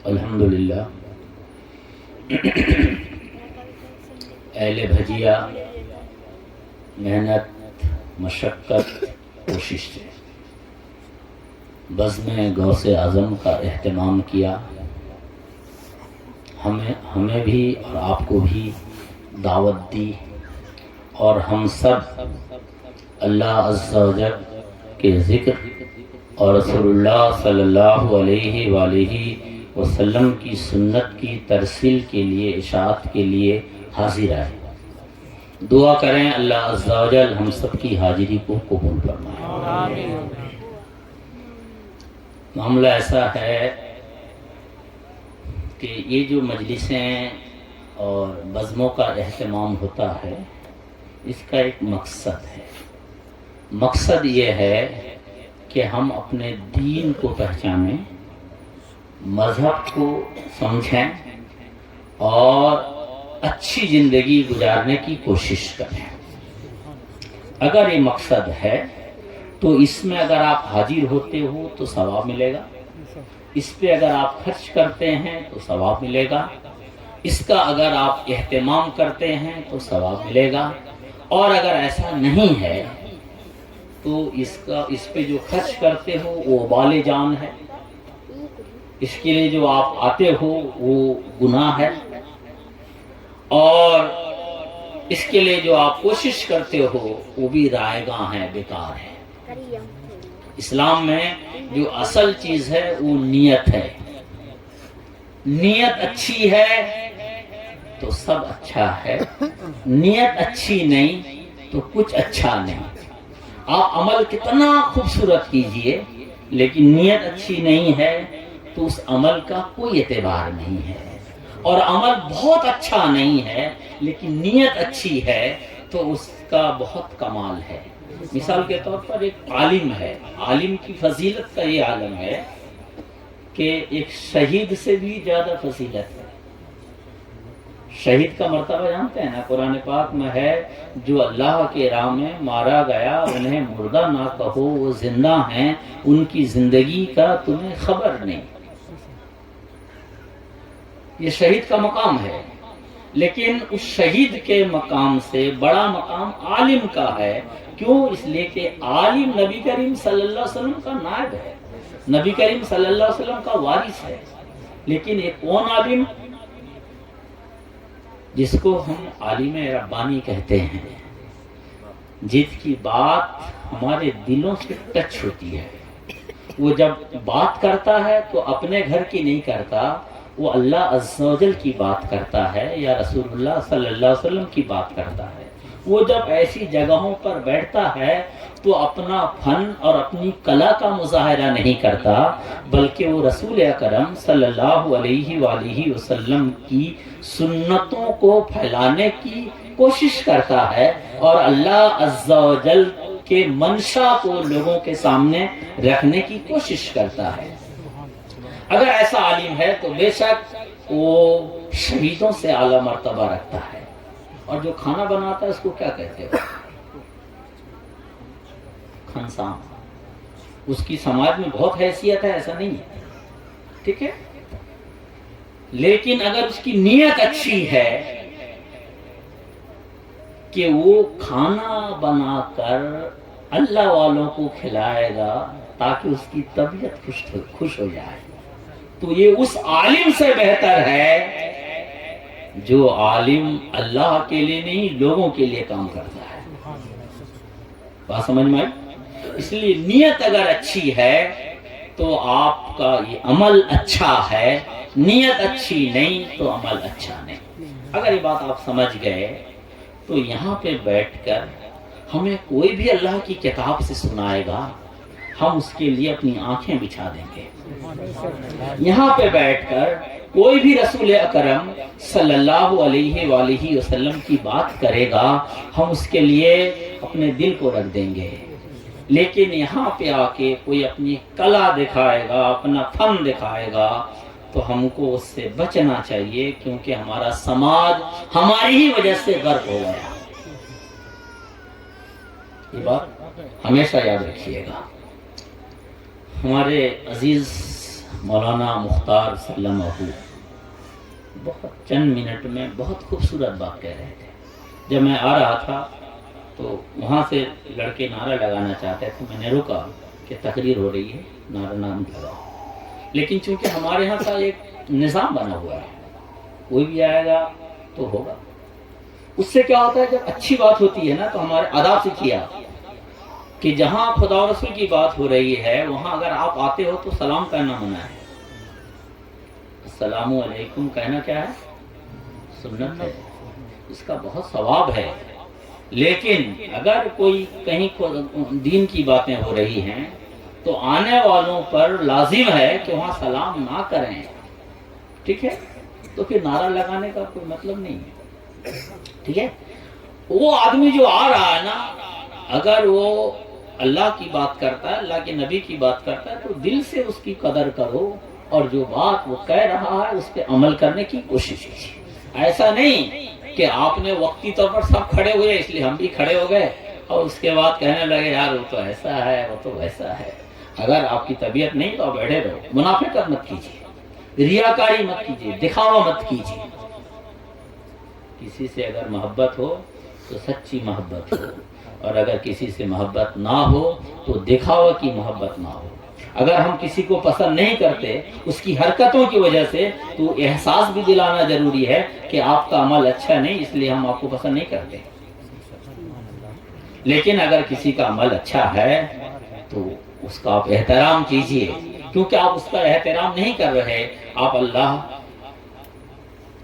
الحمدللہ اہل بھجیا محنت مشقت کوشش سے بزم غوث اعظم کا اہتمام کیا. ہمیں بھی اور آپ کو بھی دعوت دی اور ہم سب اللہ عز و جل کے ذکر اور رسول اللہ صلی اللہ علیہ وآلہ وسلم کی سنت کی ترسیل کے لیے اشاعت کے لیے حاضر آئے. دعا کریں اللہ عز و جل ہم سب کی حاضری کو قبول فرمائے. معاملہ ایسا ہے کہ یہ جو مجلسیں اور بزموں کا اہتمام ہوتا ہے اس کا ایک مقصد ہے. مقصد یہ ہے کہ ہم اپنے دین کو پہچانیں، مذہب کو سمجھیں اور اچھی زندگی گزارنے کی کوشش کریں. اگر یہ مقصد ہے تو اس میں اگر آپ حاضر ہوتے ہو تو ثواب ملے گا، اس پہ اگر آپ خرچ کرتے ہیں تو ثواب ملے گا، اس کا اگر آپ اہتمام کرتے ہیں تو ثواب ملے گا، اور اگر ایسا نہیں ہے تو اس پہ جو خرچ کرتے ہو وہ وبال جان ہے، اس کے لیے جو آپ آتے ہو وہ گناہ ہے، اور اس کے لیے جو آپ کوشش کرتے ہو وہ بھی رائے گاں ہے، بیکار ہے. اسلام میں جو اصل چیز ہے وہ نیت ہے. نیت اچھی ہے تو سب اچھا ہے، نیت اچھی نہیں تو کچھ اچھا نہیں. آپ عمل کتنا خوبصورت کیجئے لیکن نیت اچھی نہیں ہے تو اس عمل کا کوئی اعتبار نہیں ہے. اور عمل بہت اچھا نہیں ہے لیکن نیت اچھی ہے تو اس کا بہت کمال ہے. مثال کے طور پر ایک عالم ہے، عالم کی فضیلت کا یہ عالم ہے کہ ایک شہید سے بھی زیادہ فضیلت ہے. شہید کا مرتبہ جانتے ہیں نا، قرآن پاک میں ہے جو اللہ کے راہ میں مارا گیا انہیں مردہ نہ کہو وہ زندہ ہیں، ان کی زندگی کا تمہیں خبر نہیں. یہ شہید کا مقام ہے، لیکن اس شہید کے مقام سے بڑا مقام عالم کا ہے. کیوں؟ اس لیے کہ عالم نبی کریم صلی اللہ علیہ وسلم کا نائب ہے، نبی کریم صلی اللہ علیہ وسلم کا وارث ہے. لیکن ایک کون عالم؟ جس کو ہم عالم ربانی کہتے ہیں، جس کی بات ہمارے دلوں سے ٹچ ہوتی ہے. وہ جب بات کرتا ہے تو اپنے گھر کی نہیں کرتا، وہ اللہ عز و جل کی بات کرتا ہے یا رسول اللہ صلی اللہ علیہ وسلم کی بات کرتا ہے. وہ جب ایسی جگہوں پر بیٹھتا ہے تو اپنا فن اور اپنی کلا کا مظاہرہ نہیں کرتا، بلکہ وہ رسول اکرم صلی اللہ علیہ وآلہ وسلم کی سنتوں کو پھیلانے کی کوشش کرتا ہے اور اللہ عز و جل کے منشا کو لوگوں کے سامنے رکھنے کی کوشش کرتا ہے. اگر ایسا عالم ہے تو بے شک وہ شہیدوں سے اعلیٰ مرتبہ رکھتا ہے. اور جو کھانا بناتا ہے اس کو کیا کہتے ہیں؟ خنسان. اس کی سماج میں بہت حیثیت ہے، ایسا نہیں ہے، ٹھیک ہے. لیکن اگر اس کی نیت اچھی ہے کہ وہ کھانا بنا کر اللہ والوں کو کھلائے گا تاکہ اس کی طبیعت خوش ہو جائے، تو یہ اس عالم سے بہتر ہے جو عالم اللہ کے لیے نہیں لوگوں کے لیے کام کرتا ہے. بات سمجھ میں آئی؟ اس لیے نیت اگر اچھی ہے تو آپ کا یہ عمل اچھا ہے، نیت اچھی نہیں تو عمل اچھا نہیں. اگر یہ بات آپ سمجھ گئے تو یہاں پہ بیٹھ کر ہمیں کوئی بھی اللہ کی کتاب سے سنائے گا، ہم اس کے لیے اپنی آنکھیں بچھا دیں گے. یہاں پہ بیٹھ کر کوئی بھی رسول اکرم صلی اللہ علیہ وآلہ وسلم کی بات کرے گا، ہم اس کے لیے اپنے دل کو رکھ دیں گے. لیکن یہاں پہ آ کے کوئی اپنی کلا دکھائے گا، اپنا فن دکھائے گا تو ہم کو اس سے بچنا چاہیے، کیونکہ ہمارا سماج ہماری ہی وجہ سے غرق ہو گیا. یہ بات ہمیشہ یاد رکھیے گا. ہمارے عزیز مولانا مختار سلمہ بہت چند منٹ میں بہت خوبصورت بات کہہ رہے تھے. جب میں آ رہا تھا تو وہاں سے لڑکے نعرہ لگانا چاہتے تھے، میں نے روکا کہ تقریر ہو رہی ہے، نعرہ نہ لگاؤ. لیکن چونکہ ہمارے یہاں کا ایک نظام بنا ہوا ہے، کوئی بھی آئے گا تو ہوگا. اس سے کیا ہوتا ہے، جب اچھی بات ہوتی ہے نا تو ہمارے آداب سے کیا کہ جہاں خدا و رسول کی بات ہو رہی ہے وہاں اگر آپ آتے ہو تو سلام کہنا منع ہے. السلام علیکم کہنا کیا ہے؟ سنت ہے، اس کا بہت ثواب ہے. لیکن اگر کوئی کہیں دین کی باتیں ہو رہی ہیں تو آنے والوں پر لازم ہے کہ وہاں سلام نہ کریں. ٹھیک ہے، تو پھر نعرہ لگانے کا کوئی مطلب نہیں ہے. ٹھیک ہے، وہ آدمی جو آ رہا ہے نا، اگر وہ اللہ کی بات کرتا ہے، اللہ کے نبی کی بات کرتا ہے تو دل سے اس کی قدر کرو اور جو بات وہ کہہ رہا ہے اس پہ عمل کرنے کی کوشش کیجیے. ایسا نہیں کہ آپ نے وقتی طور پر سب کھڑے ہوئے اس لیے ہم بھی کھڑے ہو گئے اور اس کے بعد کہنے لگے یار وہ تو ایسا ہے وہ تو ویسا ہے. اگر آپ کی طبیعت نہیں تو آپ بیٹھے رہو. منافقت مت کیجیے، ریاکاری مت کیجیے، دکھاوا مت کیجیے. کسی سے اگر محبت ہو تو سچی محبت ہو، اور اگر کسی سے محبت نہ ہو تو دکھاوا کی محبت نہ ہو. اگر ہم کسی کو پسند نہیں کرتے اس کی حرکتوں کی وجہ سے تو احساس بھی دلانا ضروری ہے کہ آپ کا عمل اچھا نہیں، اس لیے ہم آپ کو پسند نہیں کرتے. لیکن اگر کسی کا عمل اچھا ہے تو اس کا آپ احترام کیجئے، کیونکہ آپ اس کا احترام نہیں کر رہے، آپ اللہ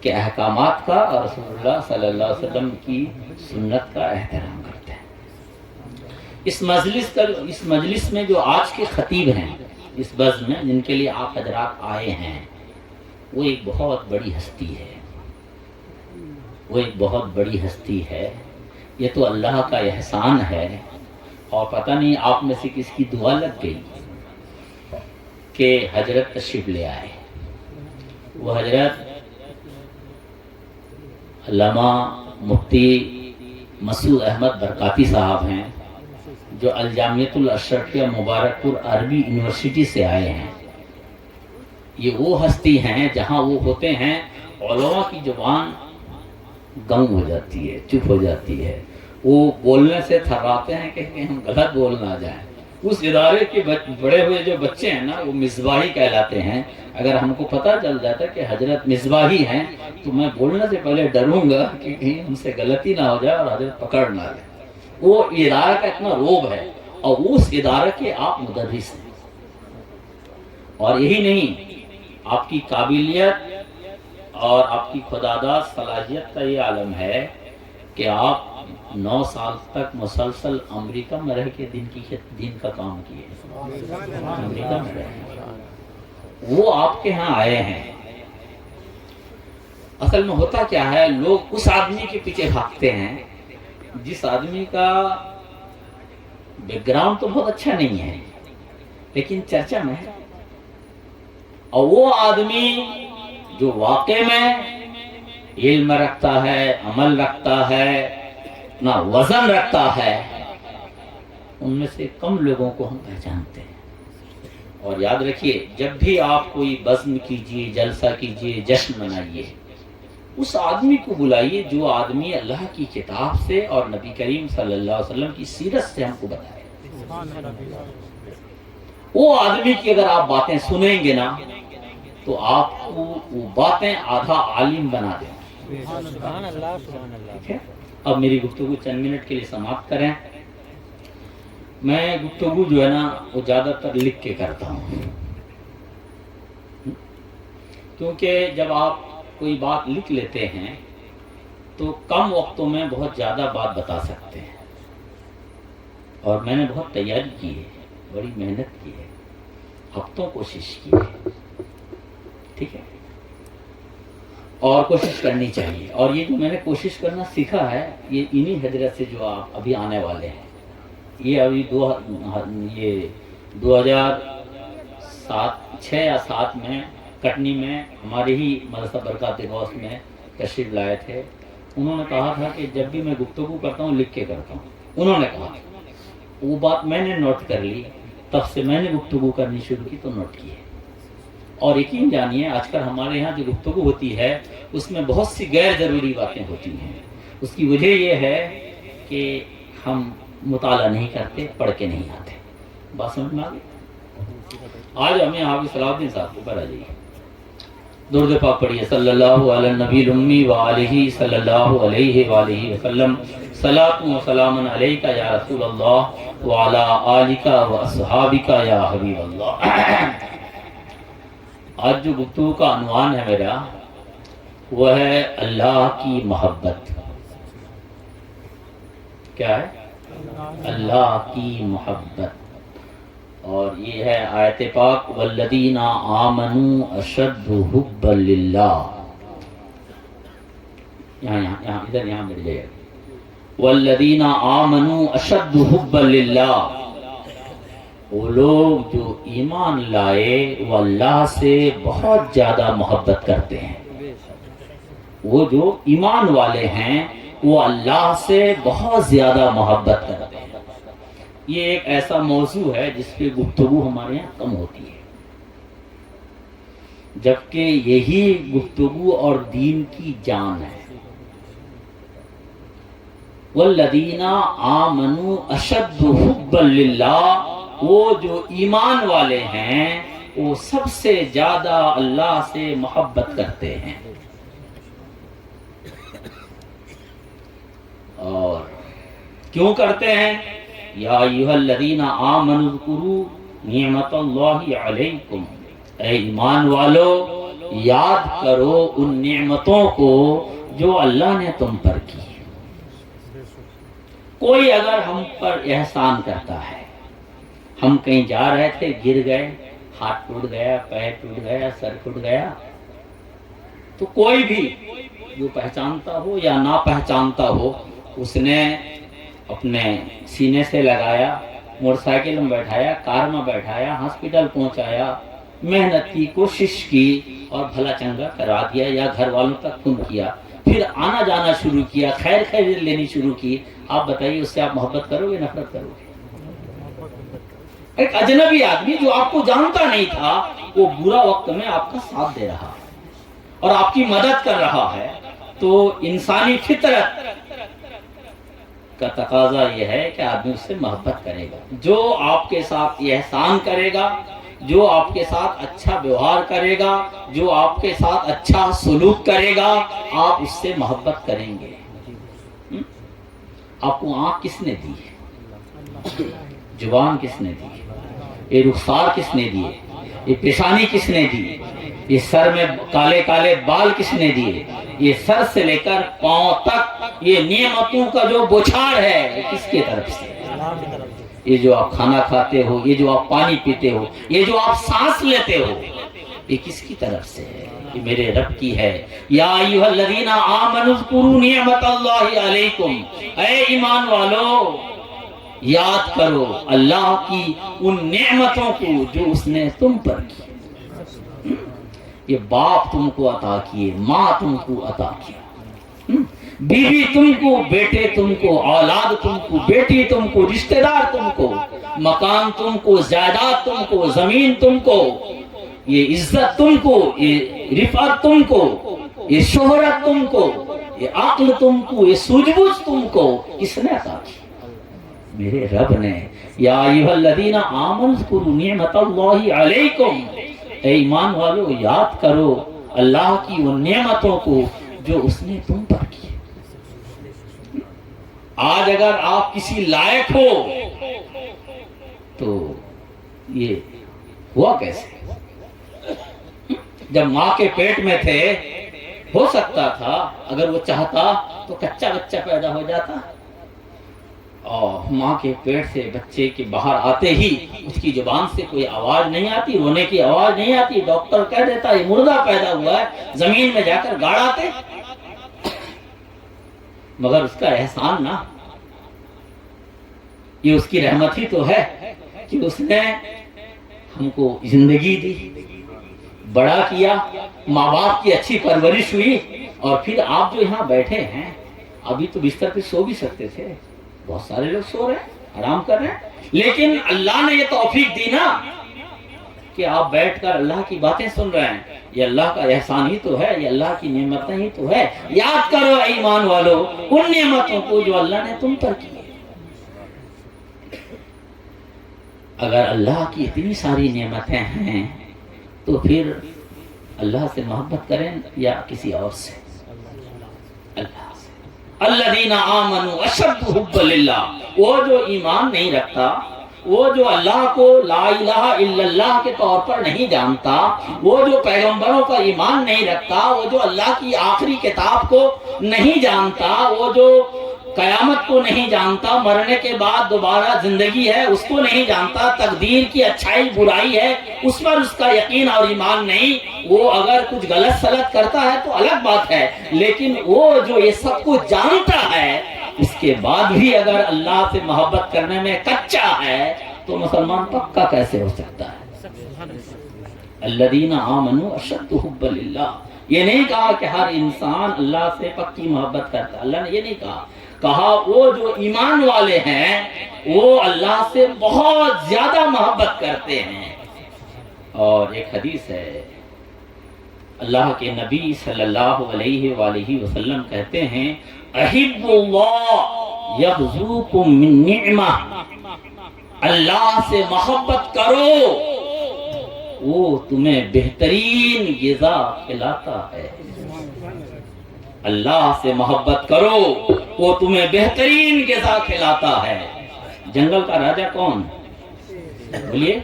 کے احکامات کا اور رسول اللہ صلی اللہ علیہ وسلم کی سنت کا احترام کرتے ہیں. اس مجلس میں جو آج کے خطیب ہیں، اس بزم میں جن کے لیے آپ حضرات آئے ہیں، وہ ایک بہت بڑی ہستی ہے. وہ ایک بہت بڑی ہستی ہے. یہ تو اللہ کا احسان ہے، اور پتہ نہیں آپ میں سے کس کی دعا لگ گئی کہ حضرت تشریف لے آئے. وہ حضرت علامہ مفتی مسعود احمد برکاتی صاحب ہیں، جو الجامعۃ الاشرفیہ مبارک پور عربی یونیورسٹی سے آئے ہیں. یہ وہ ہستی ہیں جہاں وہ ہوتے ہیں علماء کی زبان گم ہو جاتی ہے، چپ ہو جاتی ہے. وہ بولنے سے تھراتے ہیں کہ ہم غلط بول نہ جائیں. اس ادارے کے بڑے ہوئے جو بچے ہیں نا وہ مصباحی کہلاتے ہیں. اگر ہم کو پتہ چل جاتا کہ حضرت مصباحی ہیں تو میں بولنے سے پہلے ڈروں گا کہ کہیں ہم سے غلطی نہ ہو جائے اور حضرت پکڑ نہ لے. وہ ادارہ کا اتنا روب ہے، اور اس ادارے کے آپ مدرس ہیں. اور یہی نہیں، آپ کی قابلیت اور آپ کی خداداد صلاحیت کا یہ عالم ہے کہ آپ 9 سال تک مسلسل امریکہ میں رہ کے دین کا کام کیے. امریکہ میں رہ وہ آپ کے ہاں آئے ہیں. اصل میں ہوتا کیا ہے، لوگ اس آدمی کے پیچھے بھاگتے ہیں جس آدمی کا بیک گراؤنڈ تو بہت اچھا نہیں ہے لیکن چرچا میں ہے، اور وہ آدمی جو واقع میں علم رکھتا ہے، عمل رکھتا ہے، اپنا وزن رکھتا ہے، ان میں سے کم لوگوں کو ہم پہچانتے ہیں. اور یاد رکھیے، جب بھی آپ کوئی بزم کیجیے، جلسہ کیجیے، جشن منائیے، اس آدمی کو بلائیے جو آدمی اللہ کی کتاب سے اور نبی کریم صلی اللہ علیہ وسلم کی سیرت سے ہم کو بتائے. وہ آدمی کی اگر آپ باتیں سنیں گے نا تو آپ کو وہ باتیں آدھا عالم بنا دیں. ٹھیک ہے، اب میری گفتگو چند منٹ کے لیے سماپت کریں. میں گفتگو جو ہے نا وہ زیادہ تر لکھ کے کرتا ہوں، کیونکہ جب آپ کوئی بات لکھ لیتے ہیں تو کم وقتوں میں بہت زیادہ بات بتا سکتے ہیں. اور میں نے بہت تیاری کی ہے، بڑی محنت کی ہے، ہفتوں کوشش کی ہے. ٹھیک ہے، اور کوشش کرنی چاہیے. اور یہ جو میں نے کوشش کرنا سیکھا ہے یہ انہی حضرت سے جو آپ ابھی آنے والے ہیں. یہ ابھی 2006 یا 7 میں کٹنی میں ہمارے ہی مدرسہ برکات غوث میں تشریف لائے تھے. انہوں نے کہا تھا کہ جب بھی میں گفتگو کرتا ہوں لکھ کے کرتا ہوں. انہوں نے کہا وہ بات میں نے نوٹ کر لی، تب سے میں نے گفتگو کرنی شروع کی تو نوٹ کی ہے. اور یقین جانیے آج کل ہمارے یہاں جو گفتگو ہوتی ہے اس میں بہت سی غیر ضروری باتیں ہوتی ہیں. اس کی وجہ یہ ہے کہ ہم مطالعہ نہیں کرتے، پڑھ کے نہیں آتے. بات سمجھ میں آ گئی؟ آج ہمیں حافظ صلاح الدین صاحب کو پر آ جائیے، درود پاک پڑھیے صلی اللہ علی النبی الامی وآلہ صلی اللہ علیہ وآلہ وسلم. صلاۃ و سلام علیک یا رسول اللہ وعلی آلک و اصحابک یا حبیب اللہ. آج جو گفتگو کا عنوان ہے میرا وہ ہے اللہ کی محبت. کیا ہے؟ اللہ کی محبت. اور یہ ہے آیت پاک والذین آمنوا اشد حبا للہ. یہاں ادھر یہاں مل جائے گا. والذین آمنوا اشد حبا للہ. وہ لوگ جو ایمان لائے وہ اللہ سے بہت زیادہ محبت کرتے ہیں. وہ جو ایمان والے ہیں وہ اللہ سے بہت زیادہ محبت کرتے ہیں. یہ ایک ایسا موضوع ہے جس پہ گفتگو ہمارے یہاں کم ہوتی ہے، جبکہ یہی گفتگو اور دین کی جان ہے. والذین آمنوا اشد حبا للہ. وہ جو ایمان والے ہیں وہ سب سے زیادہ اللہ سے محبت کرتے ہیں. اور کیوں کرتے ہیں؟ یا ایھا الذین آمنوا اذکروا نعمت اللہ علیکم. اے ایمان والو یاد کرو ان نعمتوں کو جو اللہ نے تم پر کی. کوئی اگر ہم پر احسان کرتا ہے، ہم کہیں جا رہے تھے گر گئے، ہاتھ ٹوٹ گیا، پیر ٹوٹ گیا، سر ٹوٹ گیا، تو کوئی بھی جو پہچانتا ہو یا نہ پہچانتا ہو اس نے اپنے سینے سے لگایا، موٹر سائیکل میں بیٹھایا، کار میں بیٹھایا، ہاسپٹل پہنچایا، محنت کی، کوشش کی اور بھلا چنگا کرا دیا یا گھر والوں تک فون کیا، پھر آنا جانا شروع کیا، خیر خیر لینی شروع کی. آپ بتائیے اس سے آپ محبت کرو گے نفرت کرو گے؟ ایک اجنبی آدمی جو آپ کو جانتا نہیں تھا وہ برا وقت میں آپ کا ساتھ دے رہا ہے اور آپ کی مدد کر رہا ہے، تو انسانی فطرت کا تقاضا یہ ہے کہ آدمی اس سے محبت کرے گا. جو آپ کے ساتھ یہ احسان کرے گا، جو آپ کے ساتھ اچھا ویوہار کرے گا، جو آپ کے ساتھ اچھا سلوک کرے گا، آپ اس سے محبت کریں گے. آپ کو آنکھ کس نے دی ہے؟ زبان کس نے دی ہے؟ یہ رخسار کس نے دیے؟ یہ پیشانی کس نے دی؟ یہ سر میں کالے کالے بال کس نے دیے؟ یہ سر سے لے کر پاؤں تک یہ نعمتوں کا جو بوچھار ہے یہ کس کی طرف سے؟ یہ جو آپ کھانا کھاتے ہو، یہ جو آپ پانی پیتے ہو، یہ جو آپ سانس لیتے ہو، یہ کس کی طرف سے ہے؟ یہ میرے رب کی ہے. یا ایھا الذین آمنوا اذکروا نعمت اللہ علیکم. اے ایمان والو یاد کرو اللہ کی ان نعمتوں کو جو اس نے تم پر کی. یہ باپ تم کو عطا کیے، ماں تم کو عطا کیا، بیوی تم کو، بیٹے تم کو، اولاد تم کو، بیٹی تم کو، رشتہ دار تم کو، مکان تم کو، جائیداد تم کو، زمین تم کو، یہ عزت تم کو، یہ رفعت تم کو، یہ شہرت تم کو، یہ عقل تم کو، یہ سوجھ بوجھ تم کو کس نے عطا کی؟ میرے رب نے. یا ایھا الذین آمنوا اذکروا نعمت اللہ علیکم. اے ایمان والو یاد کرو اللہ کی ان نعمتوں کو جو اس نے تم پر کی. آج اگر آپ کسی لائق ہو تو یہ ہوا کیسے؟ جب ماں کے پیٹ میں تھے ہو سکتا تھا اگر وہ چاہتا تو کچا بچہ پیدا ہو جاتا، اور ماں کے پیٹ سے بچے کے باہر آتے ہی اس کی زبان سے کوئی آواز نہیں آتی، رونے کی آواز نہیں آتی، ڈاکٹر کہہ دیتا یہ مردہ پیدا ہوا ہے، زمین میں جا کر گاڑ آتے. مگر اس کا احسان نا، یہ اس کی رحمت ہی تو ہے کہ اس نے ہم کو زندگی دی، بڑا کیا، ماں باپ کی اچھی پرورش ہوئی، اور پھر آپ جو یہاں بیٹھے ہیں ابھی تو بستر پہ سو بھی سکتے تھے، بہت سارے لوگ سو رہے ہیں، آرام کر رہے ہیں، لیکن اللہ نے یہ توفیق دی نا کہ آپ بیٹھ کر اللہ کی باتیں سن رہے ہیں، یہ اللہ کا احسان ہی تو ہے، یہ اللہ کی نعمتیں ہی تو ہے۔ یاد کرو اے ایمان والو ان نعمتوں کو جو اللہ نے تم پر کی ہے۔ اگر اللہ کی اتنی ساری نعمتیں ہیں تو پھر اللہ سے محبت کریں یا کسی اور سے؟ اللہ سے۔ الذین آمنوا اشد حبا للہ، وہ جو ایمان نہیں رکھتا، وہ جو اللہ کو لا الہ الا اللہ کے طور پر نہیں جانتا، وہ جو پیغمبروں پر ایمان نہیں رکھتا، وہ جو اللہ کی آخری کتاب کو نہیں جانتا، وہ جو قیامت کو نہیں جانتا، مرنے کے بعد دوبارہ زندگی ہے اس کو نہیں جانتا، تقدیر کی اچھائی برائی ہے اس پر اس کا یقین اور ایمان نہیں، وہ اگر کچھ غلط سلط کرتا ہے تو الگ بات ہے، لیکن وہ جو یہ سب کچھ جانتا ہے اس کے بعد بھی اگر اللہ سے محبت کرنے میں کچا ہے تو مسلمان پکا کیسے ہو سکتا ہے؟ الذین آمنوا اشد حبا للہ، یہ نہیں کہا کہ ہر انسان اللہ سے پکی محبت کرتا ہے، اللہ نے یہ نہیں کہا وہ جو ایمان والے ہیں وہ اللہ سے بہت زیادہ محبت کرتے ہیں۔ اور ایک حدیث ہے، اللہ کے نبی صلی اللہ علیہ وآلہ وسلم کہتے ہیں احب اللہ یغزوکم من نعمہ، اللہ سے محبت کرو وہ تمہیں بہترین غذا کھلاتا ہے۔ اللہ سے محبت کرو وہ تمہیں بہترین غذا کھلاتا ہے۔ جنگل کا راجہ کون؟ بولیے،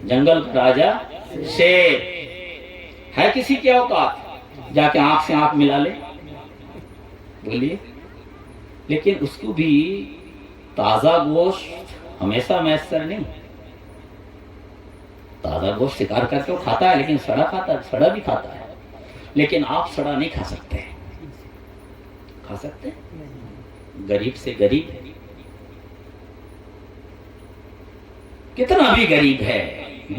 جنگل کا راجہ شیر ہے، کسی کی اوقات جا کے آنکھ سے آنکھ ملا لے؟ بولیے، لیکن اس کو بھی تازہ گوشت ہمیشہ میسر نہیں، تازہ گوشت شکار کر کے وہ کھاتا ہے لیکن سڑا بھی کھاتا ہے، لیکن آپ سڑا نہیں کھا سکتے۔ کھا سکتے؟ غریب سے غریب کتنا بھی غریب ہے،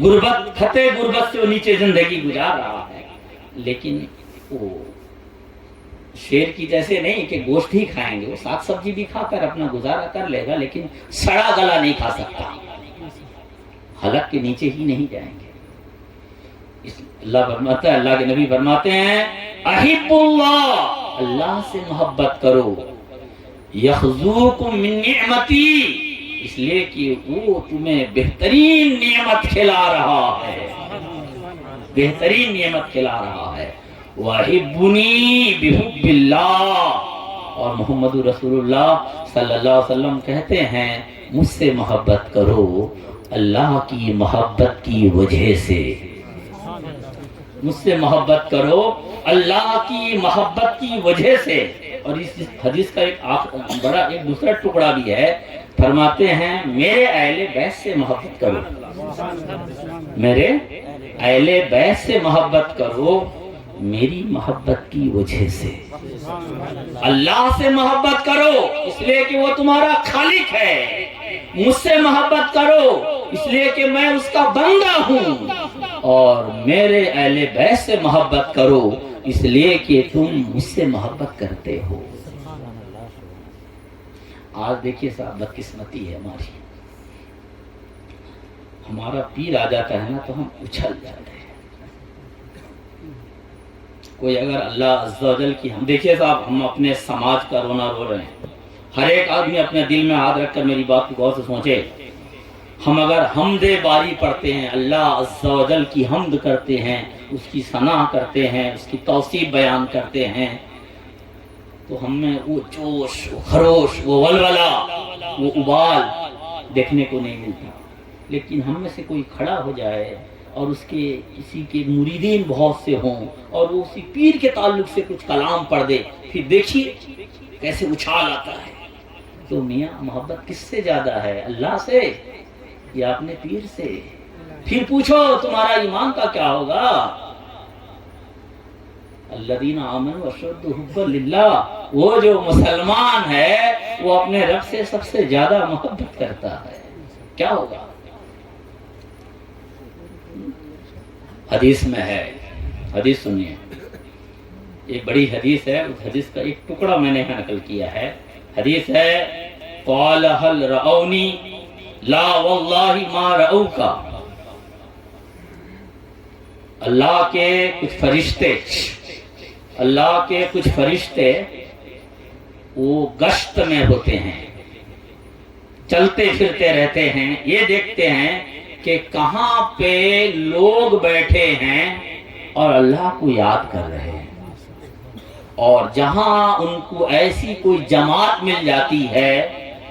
غربت خطے غربت سے وہ نیچے زندگی گزار رہا ہے، لیکن وہ شیر کی جیسے نہیں کہ گوشت ہی کھائیں گے، وہ ساگ سبزی بھی کھا کر اپنا گزارا کر لے گا، لیکن سڑا گلا نہیں کھا سکتا، حلق کے نیچے ہی نہیں جائیں گے۔ اللہ فرماتا ہے، اللہ کے نبی فرماتے ہیں احب اللہ، اللہ سے محبت کرو، یخذوکم من نعمتی، اس لیے کہ وہ تمہیں بہترین نعمت کھلا رہا ہے، بہترین نعمت کھلا رہا ہے۔ وَحِبُّنِي بِحُبِّ اللَّهِ، اور محمد رسول اللہ صلی اللہ علیہ وسلم کہتے ہیں مجھ سے محبت کرو اللہ کی محبت کی وجہ سے، مجھ سے محبت کرو اللہ کی محبت کی وجہ سے۔ اور اس حدیث کا ایک دوسرا ٹکڑا بھی ہے، فرماتے ہیں میرے اہل بیت سے محبت کرو، میرے اہل بیت سے محبت کرو میری محبت کی وجہ سے۔ اللہ سے محبت کرو اس لیے کہ وہ تمہارا خالق ہے، مجھ سے محبت کرو اس لیے کہ میں اس کا بندہ ہوں، اور میرے اہل بیت سے محبت کرو اس لیے کہ تم مجھ سے محبت کرتے ہو۔ آج دیکھیے صاحب بدقسمتی ہے ہماری، ہمارا پیر آ جاتا ہے نا تو ہم اچھل جاتے ہیں۔ کوئی اگر اللہ عز و جل کی، ہم دیکھیے صاحب ہم اپنے سماج کا رونا رو رہے ہیں، ہر ایک آدمی اپنے دل میں ہاتھ رکھ کر میری بات کو غور سے سوچے، ہم اگر حمد باری پڑھتے ہیں، اللہ عز و جل کی حمد کرتے ہیں، اس کی ثنا کرتے ہیں، اس کی توصیف بیان کرتے ہیں، تو ہم میں وہ جوش، وہ خروش، وہ ولولہ، وہ ابال دیکھنے کو نہیں ملتا۔ لیکن ہم میں سے کوئی کھڑا ہو جائے اور اس کے کسی کے مریدین بہت سے ہوں اور وہ اسی پیر کے تعلق سے کچھ کلام پڑھ دے، پھر دیکھیے کیسے اچھال آتا ہے۔ تو میاں محبت کس سے زیادہ ہے، اللہ سے یا اپنے پیر سے؟ پھر پوچھو تمہارا ایمان کا کیا ہوگا؟ الذین آمنوا اشد حبا للہ، وہ جو مسلمان ہے وہ اپنے رب سے سب سے زیادہ محبت کرتا ہے، کیا ہوگا؟ حدیث میں ہے، حدیث سنیے، ایک بڑی حدیث ہے، اس حدیث کا ایک ٹکڑا میں نے یہاں نقل کیا ہے۔ حدیث ہے قال هل رأونی لا واللہ ما رأوکا، اللہ کے کچھ فرشتے وہ گشت میں ہوتے ہیں، چلتے پھرتے رہتے ہیں، یہ دیکھتے ہیں کہ کہاں پہ لوگ بیٹھے ہیں اور اللہ کو یاد کر رہے ہیں، اور جہاں ان کو ایسی کوئی جماعت مل جاتی ہے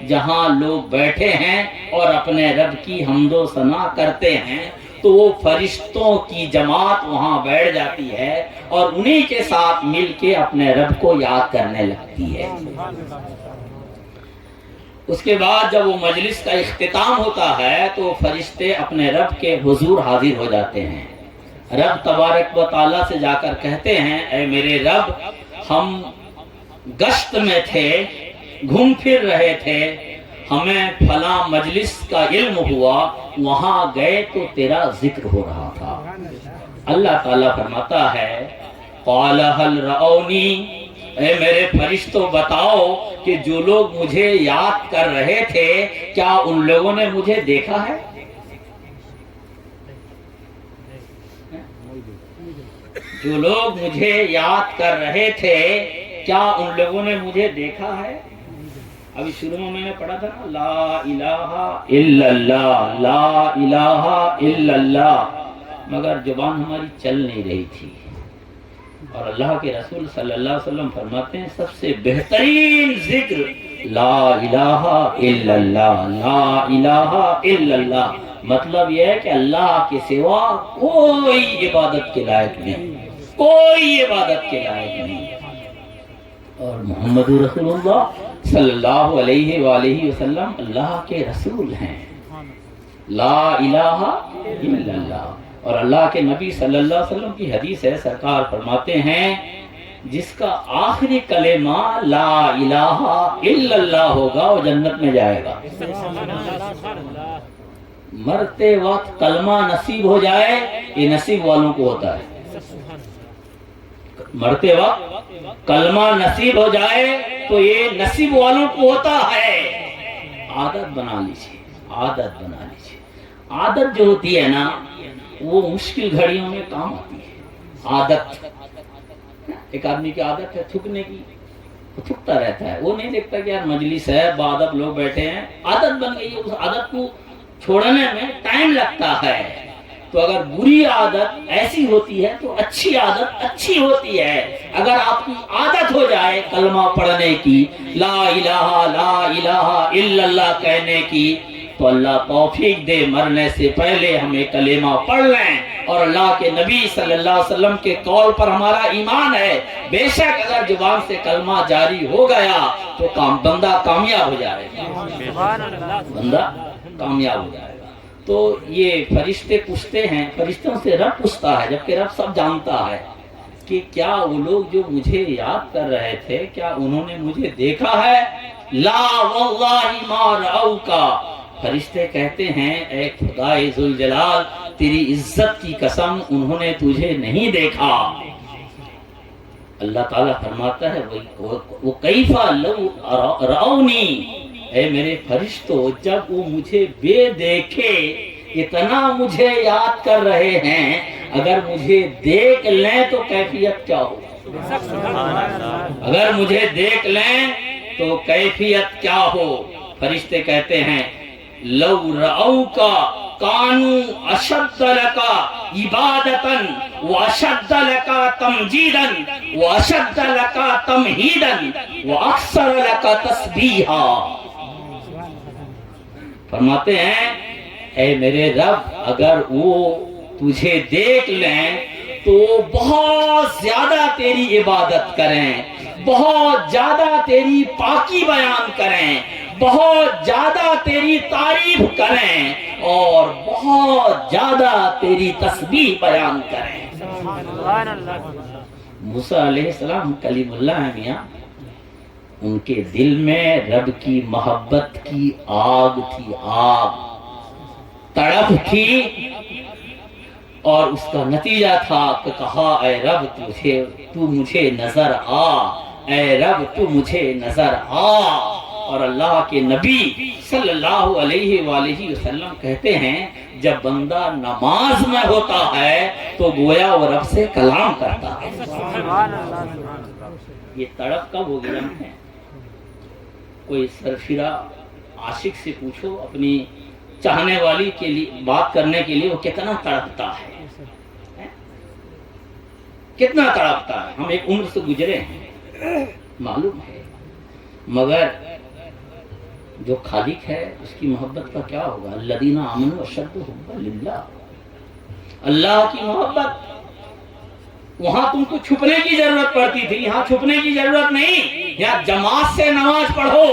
جہاں لوگ بیٹھے ہیں اور اپنے رب کی حمد و ثنا کرتے ہیں، تو وہ فرشتوں کی جماعت وہاں بیٹھ جاتی ہے اور انہی کے ساتھ مل کے اپنے رب کو یاد کرنے لگتی ہے۔ اس کے بعد جب وہ مجلس کا اختتام ہوتا ہے تو فرشتے اپنے رب کے حضور حاضر ہو جاتے ہیں۔ رب تبارک و تعالیٰ سے جا کر کہتے ہیں، اے میرے رب، ہم گشت میں تھے، گھوم پھر رہے تھے، ہمیں فلاں مجلس کا علم ہوا، وہاں گئے تو تیرا ذکر ہو رہا تھا۔ اللہ تعالیٰ فرماتا ہے، قال هل رأونی، اے میرے فرشتوں بتاؤ کہ جو لوگ مجھے یاد کر رہے تھے کیا ان لوگوں نے مجھے دیکھا ہے؟ جو لوگ مجھے یاد کر رہے تھے کیا ان لوگوں نے مجھے دیکھا ہے؟ ابھی شروع میں نے پڑھا تھا نا، لا الہ الا اللہ، لا الہ الا اللہ، مگر زبان ہماری چل نہیں رہی تھی، اور اللہ کے رسول صلی اللہ علیہ وسلم فرماتے ہیں سب سے بہترین ذکر لا الہ الا اللہ، لا الہ الا اللہ، مطلب یہ ہے کہ اللہ کے سوا کوئی عبادت کے لائق نہیں، کوئی عبادت کے لائق نہیں، اور محمد رسول اللہ صلی اللہ علیہ وآلہ وسلم اللہ کے رسول ہیں، لا الہ الا اللہ۔ اور اللہ کے نبی صلی اللہ علیہ وسلم کی حدیث ہے، سرکار فرماتے ہیں جس کا آخری کلمہ لا الہ الا اللہ ہوگا وہ جنت میں جائے گا۔ مرتے وقت کلمہ نصیب ہو جائے یہ نصیب والوں کو ہوتا ہے، مرتے وقت کلمہ نصیب ہو جائے تو یہ نصیب والوں کو ہوتا ہے۔ عادت بنا لیجیے، عادت بنا لیجیے۔ عادت جو ہوتی ہے نا وہ مشکل گھڑیوں میں کام آتی ہے۔ عادت، ایک آدمی کی عادت ہے تھکنے کی، وہ تھکتا رہتا ہے، وہ نہیں دیکھتا کہ یار مجلس ہے، بادب لوگ بیٹھے ہیں، عادت بن گئی ہے، اس عادت کو چھوڑنے میں ٹائم لگتا ہے۔ تو اگر بری عادت ایسی ہوتی ہے تو اچھی عادت اچھی ہوتی ہے۔ اگر آپ کی عادت ہو جائے کلمہ پڑھنے کی، لا الہ لا الہ الا اللہ کہنے کی، تو اللہ توفیق دے مرنے سے پہلے ہمیں کلمہ پڑھ لیں، اور اللہ کے نبی صلی اللہ علیہ وسلم کے قول پر ہمارا ایمان ہے، بے شک اگر زبان سے کلمہ جاری ہو گیا تو بندہ کامیاب ہو جائے گا، بندہ کامیاب ہو جائے گا۔ تو یہ فرشتے پوچھتے ہیں، فرشتوں سے رب پوچھتا ہے، جبکہ رب سب جانتا ہے کہ کیا وہ لوگ جو مجھے یاد کر رہے تھے کیا انہوں نے مجھے دیکھا ہے؟ لا واللہ ما رأوکا، فرشتے کہتے ہیں اے خدائے ذوالجلال تیری عزت کی قسم انہوں نے تجھے نہیں دیکھا۔ اللہ تعالیٰ فرماتا ہے وہ کیفا لو رأونی، اے میرے فرشتوں جب وہ مجھے بے دیکھے اتنا مجھے یاد کر رہے ہیں، اگر مجھے دیکھ لیں تو کیفیت کیا ہو، اگر مجھے دیکھ لیں تو کیفیت کیا ہو۔ فرشتے کہتے ہیں لو رأوکا کانوا اشد لکا عبادتا واشد لکا تمجیدا واشد لکا تمہیدا واکثر لکا تسبیحا۔ فرماتے ہیں اے میرے رب اگر وہ تجھے دیکھ لیں تو بہت زیادہ تیری عبادت کریں، بہت زیادہ تیری پاکی بیان کریں، بہت زیادہ تیری تعریف کریں، اور بہت زیادہ تیری تسبیح بیان کریں۔ موسیٰ علیہ السلام کلیم اللہ ہیں میاں، ان کے دل میں رب کی محبت کی آگ تھی، آگ تڑپ تھی، اور اس کا نتیجہ تھا کہ کہا اے رب تو مجھے نظر آ، اے رب تو مجھے نظر آ۔ اور اللہ کے نبی صلی اللہ علیہ وآلہ وسلم کہتے ہیں جب بندہ نماز میں ہوتا ہے تو گویا وہ رب سے کلام کرتا ہے. یہ تڑپ کب ہوگی ہم ہے؟ کوئی سرفرا عاشق سے پوچھو اپنی چاہنے والی کے لیے بات کرنے کے لیے وہ کتنا تڑپتا ہے، کتنا تڑپتا ہے. ہم ایک عمر سے گزرے ہیں معلوم ہے، مگر جو خالق ہے اس کی محبت کا کیا ہوگا؟ الذین آمنوا اشد حبا للہ. اللہ کی محبت، وہاں تم کو چھپنے کی ضرورت پڑتی تھی، یہاں چھپنے کی ضرورت نہیں. یہاں جماعت سے نماز پڑھو،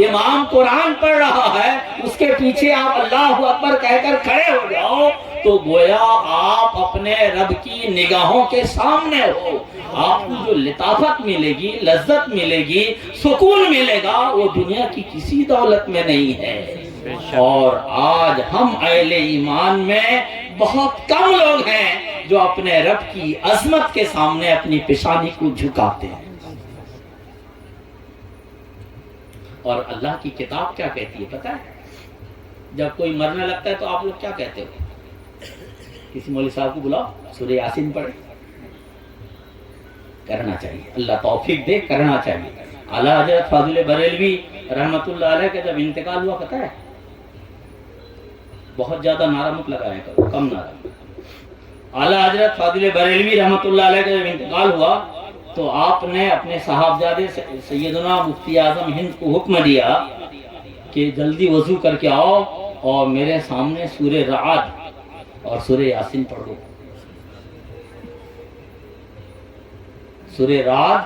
امام قرآن پڑھ رہا ہے، اس کے پیچھے آپ اللہ اکبر کہہ کر کھڑے ہو جاؤ تو گویا آپ اپنے رب کی نگاہوں کے سامنے ہو. آپ کو جو لطافت ملے گی، لذت ملے گی، سکون ملے گا، وہ دنیا کی کسی دولت میں نہیں ہے. اور آج ہم اہل ایمان میں بہت کم لوگ ہیں جو اپنے رب کی عظمت کے سامنے اپنی پیشانی کو جھکاتے ہیں. اور اللہ کی کتاب کیا کہتی ہے پتہ ہے؟ جب کوئی مرنے لگتا ہے تو آپ لوگ کیا کہتے ہو؟ کسی مولوی صاحب کو بلاؤ سورہ یاسین پڑھے. کرنا چاہیے، اللہ توفیق دے، کرنا چاہیے. اعلیٰ حضرت فاضل بریلوی رحمت اللہ علیہ کا جب انتقال ہوا پتہ ہے، بہت زیادہ نعرہ مت لگایا کرو، کم نعرہ. اعلیٰ حضرت فاضل بریلوی رحمت اللہ علیہ کا جب انتقال ہوا تو آپ نے اپنے صاحبزادے سیدنا مفتی اعظم ہند کو حکم دیا کہ جلدی وضو کر کے آؤ اور میرے سامنے سورہ رعد اور سورہ یاسین پڑھو. سورہ رعد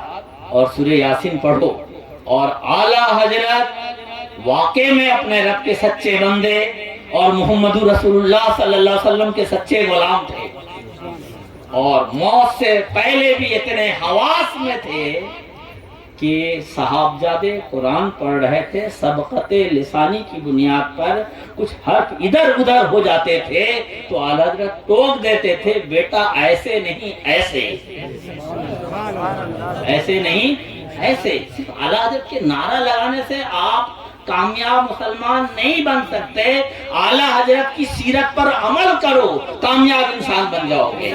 اور سورہ یاسین پڑھو. اور اعلیٰ حضرت واقع میں اپنے رب کے سچے بندے اور محمد رسول اللہ صلی اللہ علیہ وسلم کے سچے غلام تھے، اور موت سے پہلے بھی اتنے حواس میں تھے کہ صحابزادے قرآن پڑھ رہے تھے، سبقت لسانی کی بنیاد پر کچھ حرف ادھر ادھر ہو جاتے تھے تو اعلیٰ حضرت ٹوک دیتے تھے، بیٹا ایسے نہیں ایسے، ایسے نہیں ایسے. صرف اعلیٰ حضرت کے نعرہ لگانے سے آپ کامیاب مسلمان نہیں بن سکتے. اعلیٰ حضرت کی سیرت پر عمل کرو، کامیاب انسان بن جاؤ گے.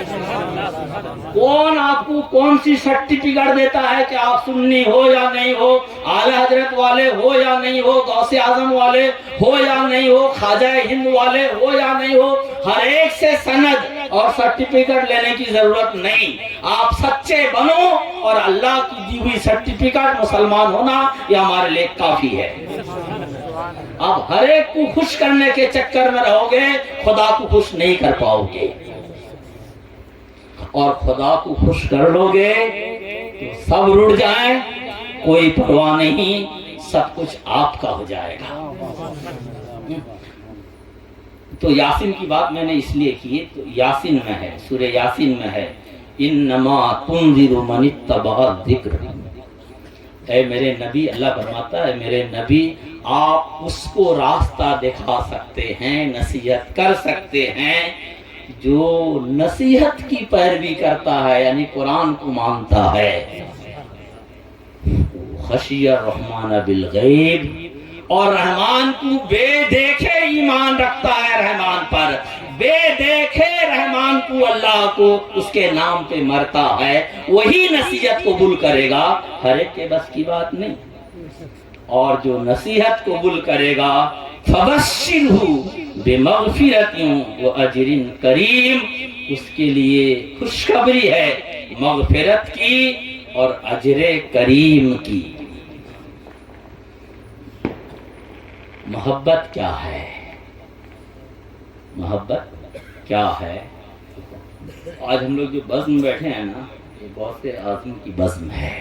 کون آپ کو کون سی سرٹیفکیٹ دیتا ہے کہ آپ سنی ہو یا نہیں ہو، اعلیٰ حضرت والے ہو یا نہیں ہو، غوث اعظم والے ہو یا نہیں ہو، خواجہ ہند والے ہو یا نہیں ہو، ہر ایک سے سند اور سرٹیفکیٹ لینے کی ضرورت نہیں. آپ سچے بنو اور اللہ کی دی ہوئی سرٹیفکیٹ مسلمان ہونا یہ ہمارے لیے کافی ہے. آپ ہر ایک کو خوش کرنے کے چکر میں رہو گے، خدا کو خوش نہیں کر پاؤ گے. اور خدا کو خوش کر لو گے تو سب رڑ جائیں، کوئی پرواہ نہیں، سب کچھ آپ کا ہو جائے گا. تو یاسین کی بات میں نے اس لیے کی، تو یاسین میں ہے، سورہ یاسین میں ہے انما تنذر من اتبع الذکر. اے میرے نبی، اللہ فرماتا ہے میرے نبی آپ اس کو راستہ دکھا سکتے ہیں، نصیحت کر سکتے ہیں جو نصیحت کی پیروی کرتا ہے، یعنی قرآن کو مانتا ہے. خشی الرحمن بالغیب، اور رحمان کو بے دیکھے ایمان رکھتا ہے، رحمان پر بے دیکھے رحمان کو، اللہ کو، اس کے نام پہ مرتا ہے، وہی نصیحت قبول کرے گا. ہر ایک کے بس کی بات نہیں. اور جو نصیحت قبول کرے گا فَبَشِّرْهُ بِمَغْفِرَةٍ وَأَجْرٍ کریم، اس کے لیے خوشخبری ہے مغفرت کی اور اجر کریم کی. محبت کیا ہے؟ محبت کیا ہے؟ آج ہم لوگ جو بزم بیٹھے ہیں نا، یہ غوث اعظم کی بزم ہے.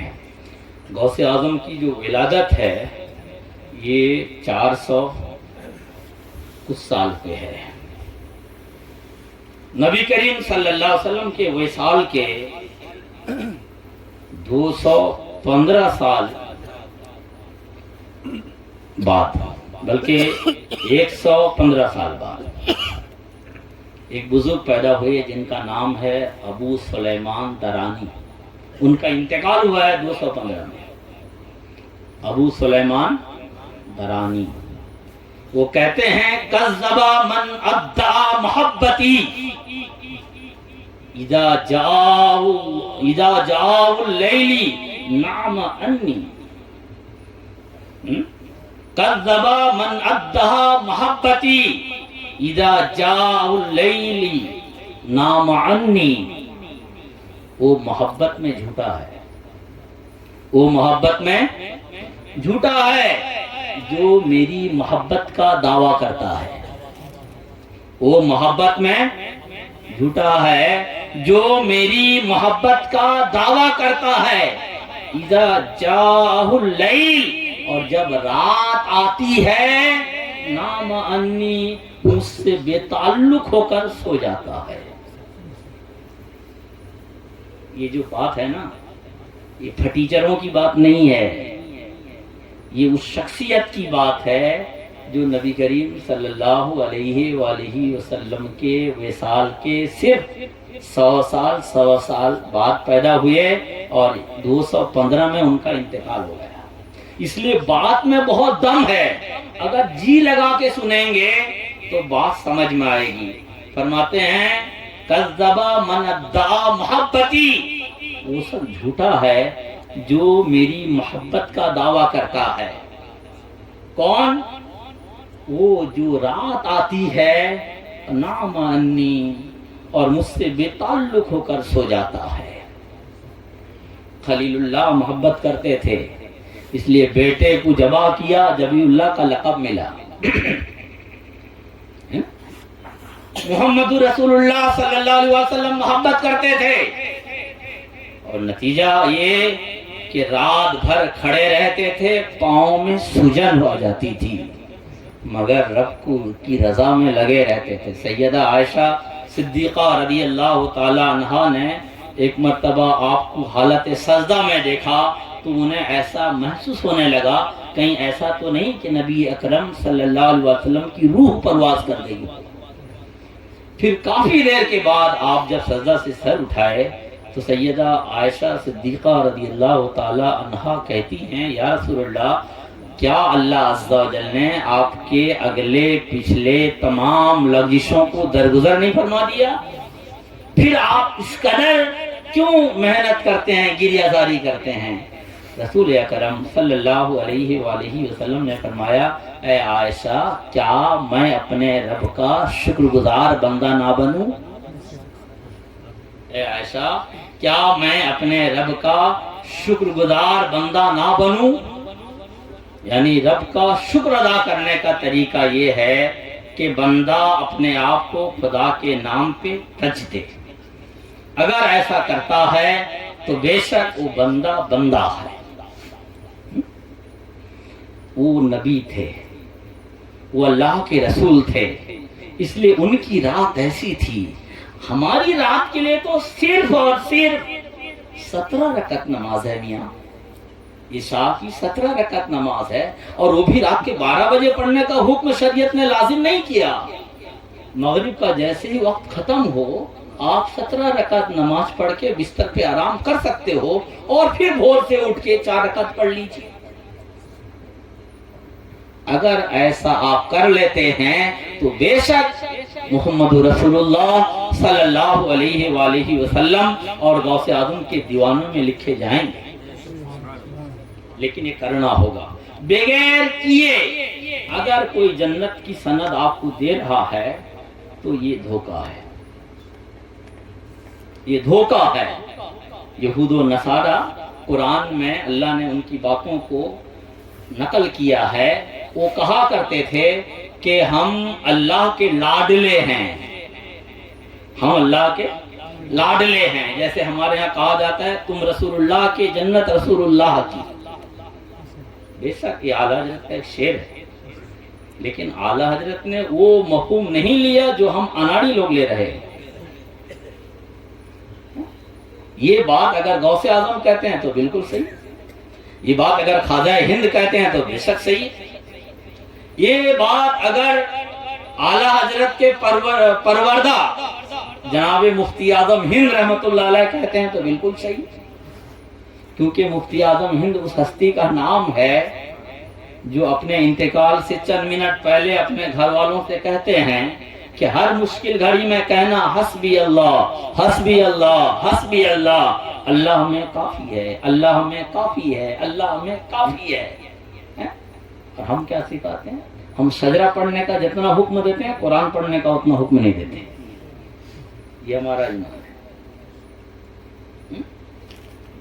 غوث اعظم کی جو ولادت ہے یہ 400 کچھ سال پہ ہے. نبی کریم صلی اللہ علیہ وسلم کے وصال کے 215 سال بعد، بلکہ 115 سال بعد ایک بزرگ پیدا ہوئے جن کا نام ہے ابو سلیمان درانی. ان کا انتقال ہوا ہے 215 میں. ابو سلیمان درانی. وہ کہتے ہیں کذب من ادعا محبتی اذا جاء اللیل نام انی. کذب من ادعا محبتی اذا جاء اللیل نام انی. وہ محبت میں جھوٹا ہے، وہ محبت میں جھوٹا ہے جو میری محبت کا دعویٰ کرتا ہے. وہ محبت میں جھوٹا ہے جو میری محبت کا دعویٰ کرتا ہے. اذا جاء اللیل، اور جب رات آتی ہے نام انی، مجھ سے بے تعلق ہو کر سو جاتا ہے. یہ جو بات ہے نا، یہ پھٹیچروں کی بات نہیں ہے، یہ اس شخصیت کی بات ہے جو نبی کریم صلی اللہ علیہ وآلہ وسلم کے وصال کے صرف 100 سال بعد پیدا ہوئے اور 215 میں ان کا انتقال ہو گیا. اس لیے بات میں بہت دم ہے، اگر جی لگا کے سنیں گے تو بات سمجھ میں آئے گی. فرماتے ہیں کذب من ادعا محبتی، وہ سب جھوٹا ہے جو میری محبت کا دعویٰ کرتا ہے. کون؟ وہ جو رات آتی ہے نام انی، اور مجھ سے بے تعلق ہو کر سو جاتا ہے. خلیل اللہ محبت کرتے تھے، اس لیے بیٹے کو جبا کیا، جبی اللہ کا لقب ملا. محمد رسول اللہ صلی اللہ علیہ وسلم محبت کرتے تھے، اور نتیجہ یہ کہ رات بھر کھڑے رہتے تھے، پاؤں میں سوجن ہو جاتی تھی، مگر رب کو کی رضا میں لگے رہتے تھے. سیدہ عائشہ صدیقہ رضی اللہ تعالی عنہا نے ایک مرتبہ آپ کو حالت سجدہ میں دیکھا تو انہیں ایسا محسوس ہونے لگا کہیں ایسا تو نہیں کہ نبی اکرم صلی اللہ علیہ وسلم کی روح پرواز کر گئی. پھر کافی دیر کے بعد آپ جب سجدہ سے سر اٹھائے تو سیدہ عائشہ صدیقہ رضی اللہ تعالی عنہا کہتی ہیں یا رسول اللہ، کیا اللہ عز و جل نے آپ کے اگلے پچھلے تمام لغزشوں کو درگزر نہیں فرما دیا؟ پھر آپ اس قدر کیوں محنت کرتے ہیں، گریہ زاری کرتے ہیں؟ رسول اکرم صلی اللہ علیہ وآلہ وسلم نے فرمایا اے عائشہ، کیا میں اپنے رب کا شکر گزار بندہ نہ بنوں؟ اے عائشہ، کیا میں اپنے رب کا شکر گزار بندہ نہ بنوں؟ یعنی رب کا شکر ادا کرنے کا طریقہ یہ ہے کہ بندہ اپنے آپ کو خدا کے نام پہ رچ دے. اگر ایسا کرتا ہے تو بے شک وہ بندہ بندہ ہے. وہ نبی تھے، وہ اللہ کے رسول تھے، اس لیے ان کی رات ایسی تھی. ہماری رات کے لیے تو صرف اور صرف 17 رکعت نماز ہے میاں. عشاء کی 17 رکعت نماز ہے، اور وہ بھی رات کے 12 بجے پڑھنے کا حکم شریعت نے لازم نہیں کیا. مغرب کا جیسے ہی وقت ختم ہو آپ 17 رکعت نماز پڑھ کے بستر پہ آرام کر سکتے ہو، اور پھر بھور سے اٹھ کے 4 رکعت پڑھ لیجیے. اگر ایسا آپ کر لیتے ہیں تو بے شک محمد رسول اللہ صلی اللہ علیہ وآلہ وسلم اور غوث اعظم کے دیوانوں میں لکھے جائیں گے. لیکن یہ کرنا ہوگا بغیر کیے. اگر کوئی جنت کی سند آپ کو دے رہا ہے تو یہ دھوکہ ہے، یہ دھوکہ ہے. یہود و نصارہ قرآن میں اللہ نے ان کی باتوں کو نقل کیا ہے. وہ کہا کرتے تھے کہ ہم اللہ کے لاڈلے ہیں، ہم اللہ کے لاڈلے ہیں. جیسے ہمارے ہاں کہا جاتا ہے تم رسول اللہ کی جنت رسول اللہ کی. بے شک یہ اعلیٰ حضرت کا ایک شعر ہے، لیکن اعلیٰ حضرت نے وہ مفہوم نہیں لیا جو ہم اناڑی لوگ لے رہے ہیں. یہ بات اگر غوث اعظم کہتے ہیں تو بالکل صحیح، یہ بات اگر خواجہ ہند کہتے ہیں تو بے شک صحیح، یہ بات اگر اعلیٰ حضرت کے پروردہ جناب مفتی اعظم ہند رحمۃ اللہ علیہ کہتے ہیں تو بالکل صحیح. کیونکہ مفتی اعظم ہند اس ہستی کا نام ہے جو اپنے انتقال سے چند منٹ پہلے اپنے گھر والوں سے کہتے ہیں کہ ہر مشکل گھڑی میں کہنا حسبی اللہ حسبی اللہ حسبی اللہ، اللہ ہمیں کافی ہے، اللہ ہمیں کافی ہے، اللہ ہمیں کافی ہے۔ اور ہم کیا سکھاتے ہیں؟ ہم شجرہ پڑھنے کا جتنا حکم دیتے ہیں قرآن پڑھنے کا اتنا حکم نہیں دیتے۔ یہ ہمارا ایمان ہے۔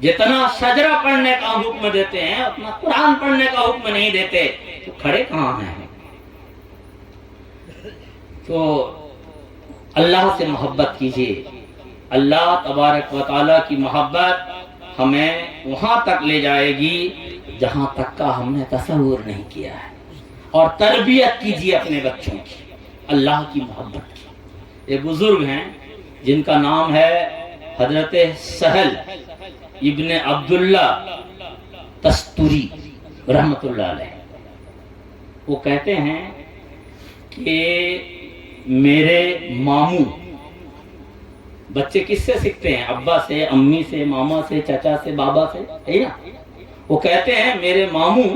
جتنا شجرہ پڑھنے کا حکم دیتے ہیں اتنا قرآن پڑھنے کا حکم نہیں دیتے، تو کھڑے کہاں ہیں؟ تو اللہ سے محبت کیجیے۔ اللہ تبارک و تعالیٰ کی محبت ہمیں وہاں تک لے جائے گی جہاں تک کا ہم نے تصور نہیں کیا ہے۔ اور تربیت کیجیے اپنے بچوں کی اللہ کی محبت کی۔ یہ بزرگ ہیں جن کا نام ہے حضرت سہل ابن عبداللہ تستوری رحمت اللہ علیہ۔ وہ کہتے ہیں کہ میرے ماموں، بچے کس سے سیکھتے ہیں؟ ابا سے، امی سے، ماما سے، چچا سے، بابا سے، ہے نا؟ وہ کہتے ہیں میرے ماموں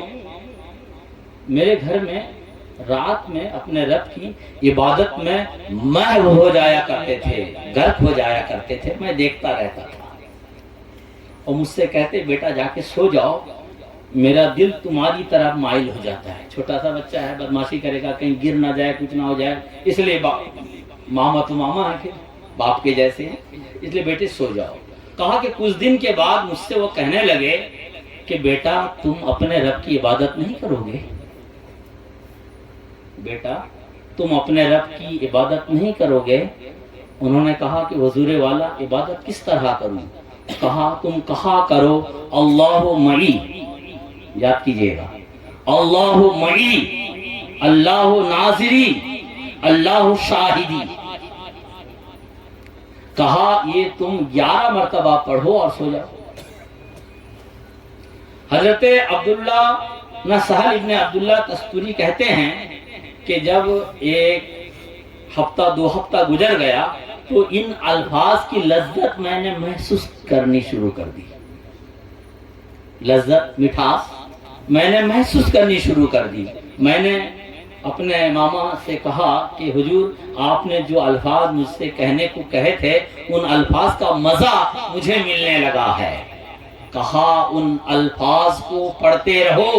میرے گھر میں رات میں اپنے رب کی عبادت میں محو ہو جایا کرتے تھے، غرق ہو جایا کرتے تھے، میں دیکھتا رہتا تھا۔ اور مجھ سے کہتے بیٹا جا کے سو جاؤ، میرا دل تمہاری طرف مائل ہو جاتا ہے۔ چھوٹا سا بچہ ہے، بدماشی کرے گا، کہیں گر نہ جائے، کچھ نہ ہو جائے، اس لیے ماما تو ماما ہے، پھر باپ کے جیسے ہیں، اس لیے بیٹے سو جاؤ۔ کہا کہ کچھ دن کے بعد مجھ سے وہ کہنے لگے کہ بیٹا تم اپنے رب کی عبادت نہیں کرو گے؟ بیٹا تم اپنے رب کی عبادت نہیں کرو گے؟ انہوں نے کہا کہ حضور والا عبادت کس طرح کروں؟ کہا تم کہا کرو اللہ معی، یاد کیجئے گا، اللہ معی، اللہ ناظری، اللہ شاہدی۔ کہا یہ تم 11 مرتبہ پڑھو اور سو جاؤ۔ حضرت عبداللہ نہ سہل ابن عبداللہ تستوری کہتے ہیں کہ جب ایک ہفتہ 2 ہفتہ گزر گیا تو ان الفاظ کی لذت میں نے محسوس کرنی شروع کر دی، لذت مٹھاس میں نے محسوس کرنی شروع کر دی۔ میں نے اپنے ماما سے کہا کہ حضور آپ نے جو الفاظ مجھ سے کہنے کو کہے تھے ان الفاظ کا مزہ مجھے ملنے لگا ہے۔ کہا ان الفاظ کو پڑھتے رہو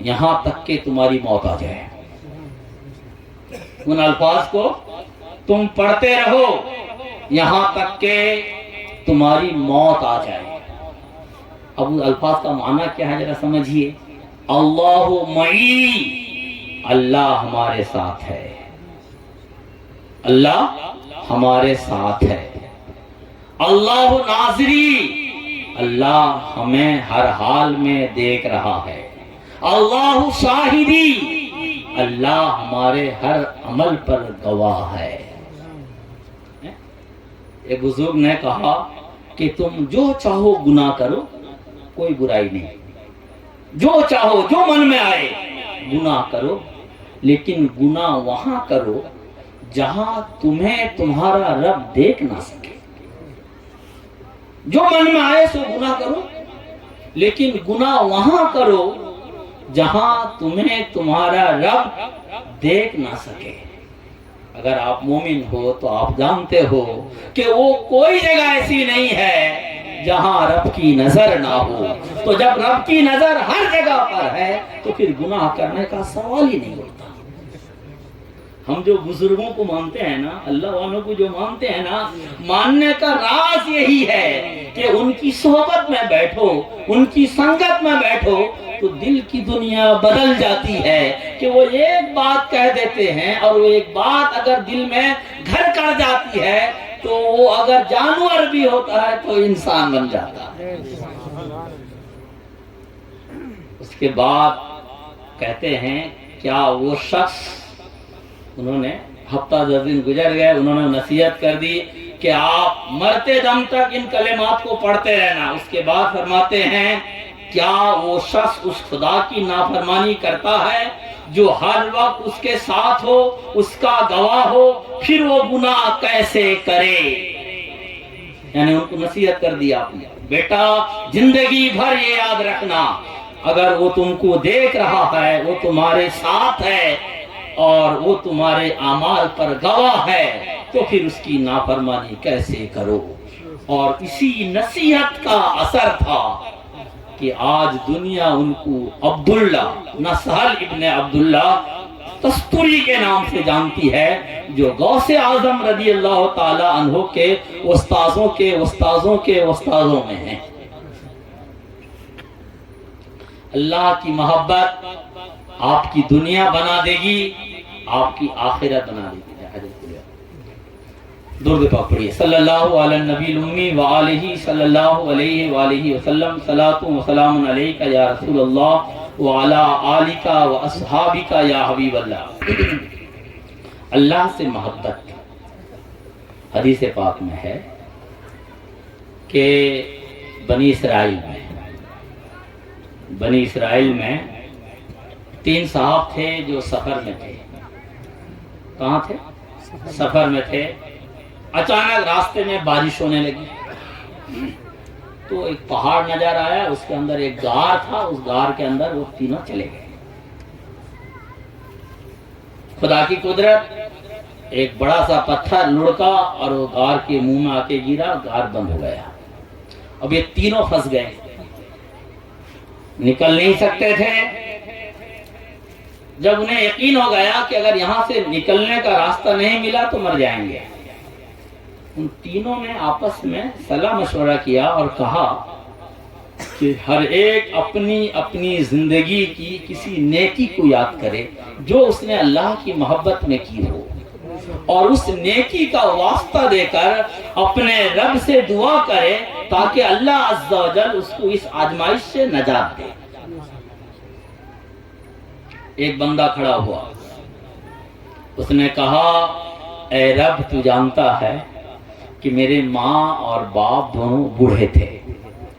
یہاں تک کہ تمہاری موت آ جائے، ان الفاظ کو تم پڑھتے رہو یہاں تک کہ تمہاری موت آ جائے۔ اب ان الفاظ کا معنی کیا ہے ذرا سمجھیے۔ اللہ معی، اللہ ہمارے ساتھ ہے، اللہ ہمارے ساتھ ہے۔ اللہ ناظری، اللہ ہمیں ہر حال میں دیکھ رہا ہے۔ اللہ شاہدی، اللہ ہمارے ہر عمل پر گواہ ہے۔ ایک بزرگ نے کہا کہ تم جو چاہو گناہ کرو، کوئی برائی نہیں، جو چاہو جو من میں آئے گناہ کرو، لیکن گناہ وہاں کرو جہاں تمہیں تمہارا رب دیکھ نہ سکے۔ جو من میں آئے سو گناہ کرو، لیکن گناہ وہاں کرو جہاں تمہیں تمہارا رب دیکھ نہ سکے۔ اگر آپ مومن ہو تو آپ جانتے ہو کہ وہ کوئی جگہ ایسی نہیں ہے جہاں رب کی نظر نہ ہو۔ تو جب رب کی نظر ہر جگہ پر ہے تو پھر گناہ کرنے کا سوال ہی نہیں ہوتا۔ ہم جو بزرگوں کو مانتے ہیں نا، اللہ والوں کو جو مانتے ہیں نا، ماننے کا راز یہی ہے کہ ان کی صحبت میں بیٹھو، ان کی سنگت میں بیٹھو تو دل کی دنیا بدل جاتی ہے کہ وہ ایک بات کہہ دیتے ہیں اور وہ ایک بات اگر دل میں گھر کر جاتی ہے تو وہ اگر جانور بھی ہوتا ہے تو انسان بن جاتا ہے۔ اس کے بعد کہتے ہیں کیا وہ شخص، انہوں نے ہفتہ 10 دن گزر گئے، انہوں نے نصیحت کر دی کہ آپ مرتے دم تک ان کلمات کو پڑھتے رہنا۔ اس کے بعد فرماتے ہیں کیا وہ شخص اس خدا کی نافرمانی کرتا ہے جو ہر وقت اس کے ساتھ ہو، اس کا گواہ ہو، پھر وہ گناہ کیسے کرے؟ یعنی ان کو نصیحت کر دی آپ نے، بیٹا زندگی بھر یہ یاد رکھنا اگر وہ تم کو دیکھ رہا ہے، وہ تمہارے ساتھ ہے اور وہ تمہارے اعمال پر گواہ ہے، تو پھر اس کی نافرمانی کیسے کرو؟ اور اسی نصیحت کا اثر تھا کہ آج دنیا ان کو عبداللہ، نہ سہل ابن عبداللہ تستوری کے نام سے جانتی ہے، جو غوث اعظم رضی اللہ تعالی عنہ کے استاذوں کے استاذوں کے استاذوں میں ہیں۔ اللہ کی محبت آپ کی دنیا بنا دے گی، آپ کی آخرت بنا دے گی۔ درود پاک پڑھیے، صلی اللہ علی النبی الامی وآلہ صلی اللہ علیہ وآلہ وسلم، صلاۃ و سلام علیک یا رسول اللہ وعلی آلک و اصحابک یا حبیب اللہ۔ اللہ سے محبت حدیث پاک میں ہے کہ بنی اسرائیل میں 3 صاحب تھے جو سفر میں تھے۔ کہاں تھے؟ سفر میں تھے۔ اچانک راستے میں بارش ہونے لگی تو ایک پہاڑ نظر آیا، اس کے اندر ایک غار تھا، اس غار کے اندر وہ تینوں چلے گئے۔ خدا کی قدرت، ایک بڑا سا پتھر لڑکا اور وہ غار کے منہ میں آ کے گرا، غار بند ہو گیا۔ اب یہ تینوں پھنس گئے، نکل نہیں سکتے تھے۔ جب انہیں یقین ہو گیا کہ اگر یہاں سے نکلنے کا راستہ نہیں ملا تو مر جائیں گے، ان تینوں نے آپس میں صلاح مشورہ کیا اور کہا کہ ہر ایک اپنی اپنی زندگی کی کسی نیکی کو یاد کرے جو اس نے اللہ کی محبت میں کی ہو، اور اس نیکی کا واسطہ دے کر اپنے رب سے دعا کرے تاکہ اللہ عز و جل اس کو اس آزمائش سے نجات دے۔ ایک بندہ کھڑا ہوا، اس نے کہا اے رب، تو جانتا ہے کہ میرے ماں اور باپ دونوں بوڑھے تھے،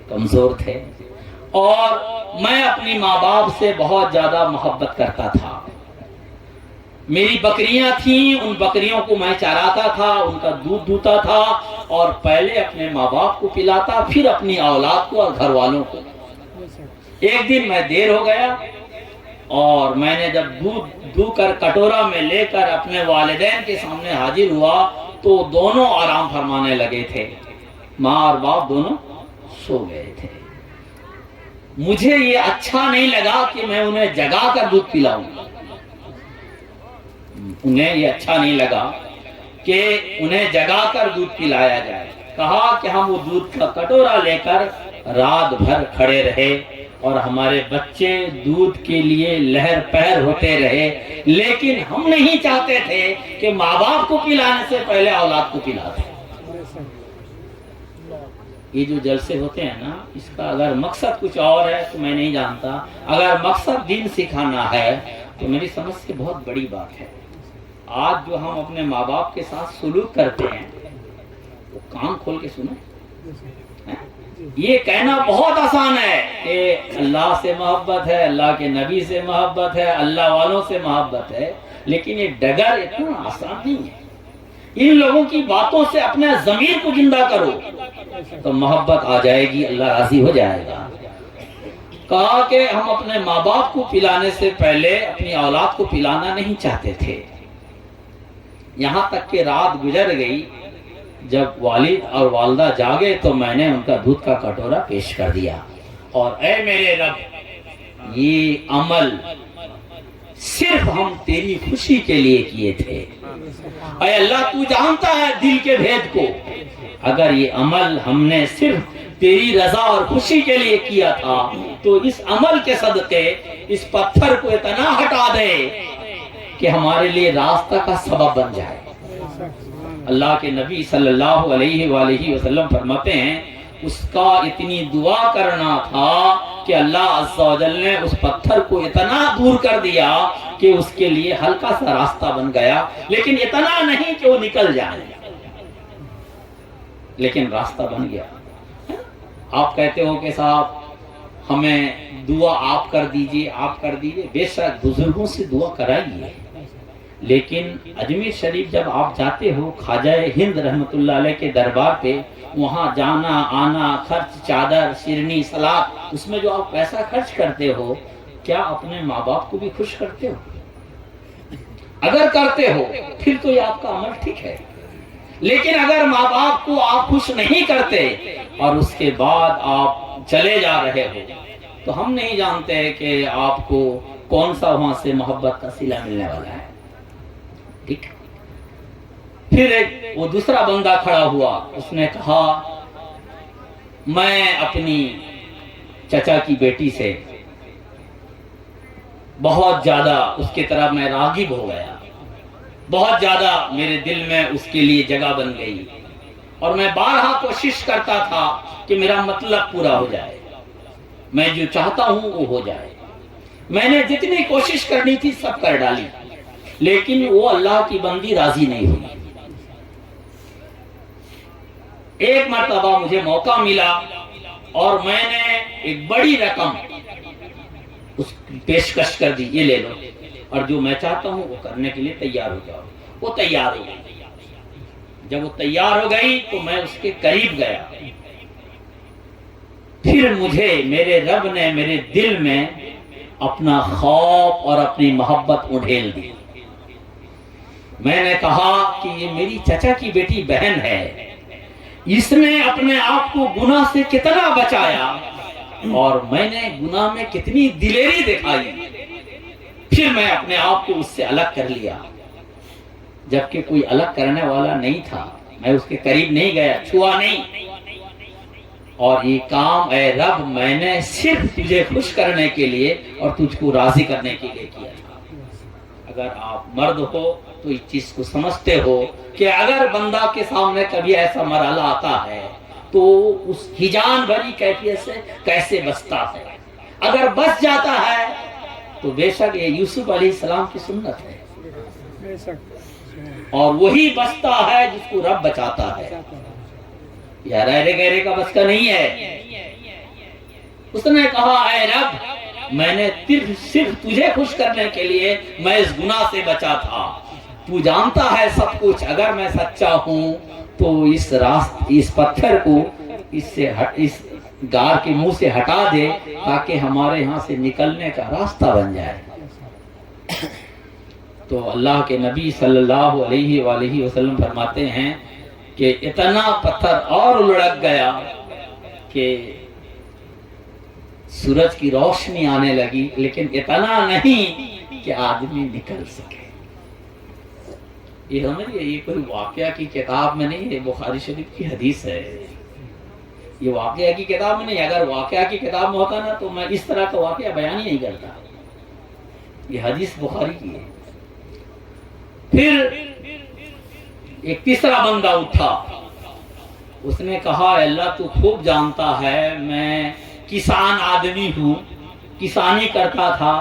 کمزور تھے، اور میں اپنی ماں باپ سے بہت زیادہ محبت کرتا تھا۔ میری بکریاں تھیں، ان بکریوں کو میں چراتا تھا، ان کا دودھ دوتا تھا، اور پہلے اپنے ماں باپ کو پلاتا، پھر اپنی اولاد کو اور گھر والوں کو۔ ایک دن میں دیر ہو گیا اور میں نے جب دودھ دو کر کٹورا میں لے کر اپنے والدین کے سامنے حاضر ہوا تو دونوں آرام فرمانے لگے تھے، ماں اور باپ دونوں سو گئے تھے۔ مجھے یہ اچھا نہیں لگا کہ میں انہیں جگا کر دودھ پلاؤں، انہیں یہ اچھا نہیں لگا کہ انہیں جگا کر دودھ پلایا جائے۔ کہا کہ ہم وہ دودھ کا کٹورا لے کر رات بھر کھڑے رہے اور ہمارے بچے دودھ کے لیے لہر پہر ہوتے رہے، لیکن ہم نہیں چاہتے تھے کہ ماں باپ کو پلانے سے پہلے اولاد کو پلا دیں۔ یہ جو جلسے ہوتے ہیں نا، اس کا اگر مقصد کچھ اور ہے تو میں نہیں جانتا، اگر مقصد دین سکھانا ہے تو میری سمجھ سے بہت بڑی بات ہے۔ آج جو ہم اپنے ماں باپ کے ساتھ سلوک کرتے ہیں وہ کان کھول کے سنیں۔ یہ کہنا بہت آسان ہے کہ اللہ سے محبت ہے، اللہ کے نبی سے محبت ہے، اللہ والوں سے محبت ہے، لیکن یہ ڈگر اتنا آسان نہیں ہے۔ ان لوگوں کی باتوں سے اپنے ضمیر کو زندہ کرو تو محبت آ جائے گی، اللہ راضی ہو جائے گا۔ کہا کہ ہم اپنے ماں باپ کو پلانے سے پہلے اپنی اولاد کو پلانا نہیں چاہتے تھے، یہاں تک کہ رات گزر گئی، جب والد اور والدہ جاگے تو میں نے ان کا دودھ کا کٹورا پیش کر دیا، اور اے میرے رب، یہ عمل صرف ہم تیری خوشی کے لیے کیے تھے۔ اے اللہ، تو جانتا ہے دل کے بھید کو، اگر یہ عمل ہم نے صرف تیری رضا اور خوشی کے لیے کیا تھا تو اس عمل کے صدقے اس پتھر کو اتنا ہٹا دے کہ ہمارے لیے راستہ کا سبب بن جائے۔ اللہ کے نبی صلی اللہ علیہ وآلہ وسلم فرماتے ہیں اس کا اتنی دعا کرنا تھا کہ اللہ عز و جل نے اس پتھر کو اتنا دور کر دیا کہ اس کے لیے ہلکا سا راستہ بن گیا، لیکن اتنا نہیں کہ وہ نکل جائے، لیکن راستہ بن گیا۔ آپ کہتے ہو کہ صاحب ہمیں دعا آپ کر دیجئے، آپ کر دیجئے، بے شک بزرگوں سے دعا کرائیے، لیکن اجمیر شریف جب آپ جاتے ہو خواجہ ہند رحمت اللہ علیہ کے دربار پہ وہاں جانا آنا، خرچ، چادر، شیرنی، سلاد، اس میں جو آپ پیسہ خرچ کرتے ہو، کیا اپنے ماں باپ کو بھی خوش کرتے ہو؟ اگر کرتے ہو پھر تو یہ آپ کا عمل ٹھیک ہے، لیکن اگر ماں باپ کو آپ خوش نہیں کرتے اور اس کے بعد آپ چلے جا رہے ہو، تو ہم نہیں جانتے کہ آپ کو کون سا وہاں سے محبت کا صلہ ملنے والا ہے. ٹھیک. پھر وہ دوسرا بندہ کھڑا ہوا، اس نے کہا میں اپنی چچا کی بیٹی سے بہت زیادہ اس کی طرف میں راغب ہو گیا، بہت زیادہ میرے دل میں اس کے لیے جگہ بن گئی، اور میں بارہا کوشش کرتا تھا کہ میرا مطلب پورا ہو جائے، میں جو چاہتا ہوں وہ ہو جائے. میں نے جتنی کوشش کرنی تھی سب کر ڈالی، لیکن وہ اللہ کی بندی راضی نہیں ہوئی. ایک مرتبہ مجھے موقع ملا اور میں نے ایک بڑی رقم اس کی پیشکش کر دی، یہ لے لو، اور جو میں چاہتا ہوں وہ کرنے کے لیے تیار ہو جاؤ. وہ تیار ہو گئی. جب وہ تیار ہو گئی تو میں اس کے قریب گیا. پھر مجھے میرے رب نے میرے دل میں اپنا خوف اور اپنی محبت اڑھیل دی. میں نے کہا کہ یہ میری چچا کی بیٹی بہن ہے، اس نے اپنے آپ کو گناہ سے کتنا بچایا اور میں نے گناہ میں کتنی دلیری دکھائی. پھر میں اپنے آپ کو اس سے الگ کر لیا، جبکہ کوئی الگ کرنے والا نہیں تھا. میں اس کے قریب نہیں گیا، چھوا نہیں. اور یہ کام اے رب میں نے صرف تجھے خوش کرنے کے لیے اور تجھ کو راضی کرنے کے لیے کیا تھا. اگر آپ مرد ہو تو اس چیز کو سمجھتے ہو کہ اگر بندہ کے سامنے کبھی ایسا مرحلہ آتا ہے تو اس ہجان بھری کیفیت سے کیسے بچتا ہے. اگر بچ جاتا ہے تو بے شک یہ یوسف علیہ السلام کی سنت ہے، اور وہی بچتا ہے جس کو رب بچاتا ہے. یا رہے گہرے کا بس کا نہیں ہے. اس نے کہا اے رب میں نے صرف تجھے خوش کرنے کے لیے میں اس گناہ سے بچا تھا، تو جانتا ہے سب کچھ. اگر میں سچا ہوں تو اس پتھر کو اس غار کے منہ سے ہٹا دے تاکہ ہمارے یہاں سے نکلنے کا راستہ بن جائے. تو اللہ کے نبی صلی اللہ علیہ وآلہ وسلم فرماتے ہیں کہ اتنا پتھر اور لڑک گیا کہ سورج کی روشنی آنے لگی، لیکن اتنا نہیں کہ آدمی نکل سکے. یہ کوئی واقعہ کی کتاب میں نہیں ہے، بخاری شریف کی حدیث ہے. یہ واقعہ کی کتاب میں نہیں. اگر واقعہ کی کتاب میں ہوتا نا تو میں اس طرح کا واقعہ بیان ہی نہیں کرتا. یہ حدیث بخاری کی ہے. پھر ایک تیسرا بندہ اٹھا، اس نے کہا اللہ تو خوب جانتا ہے میں کسان آدمی ہوں، کسانی کرتا تھا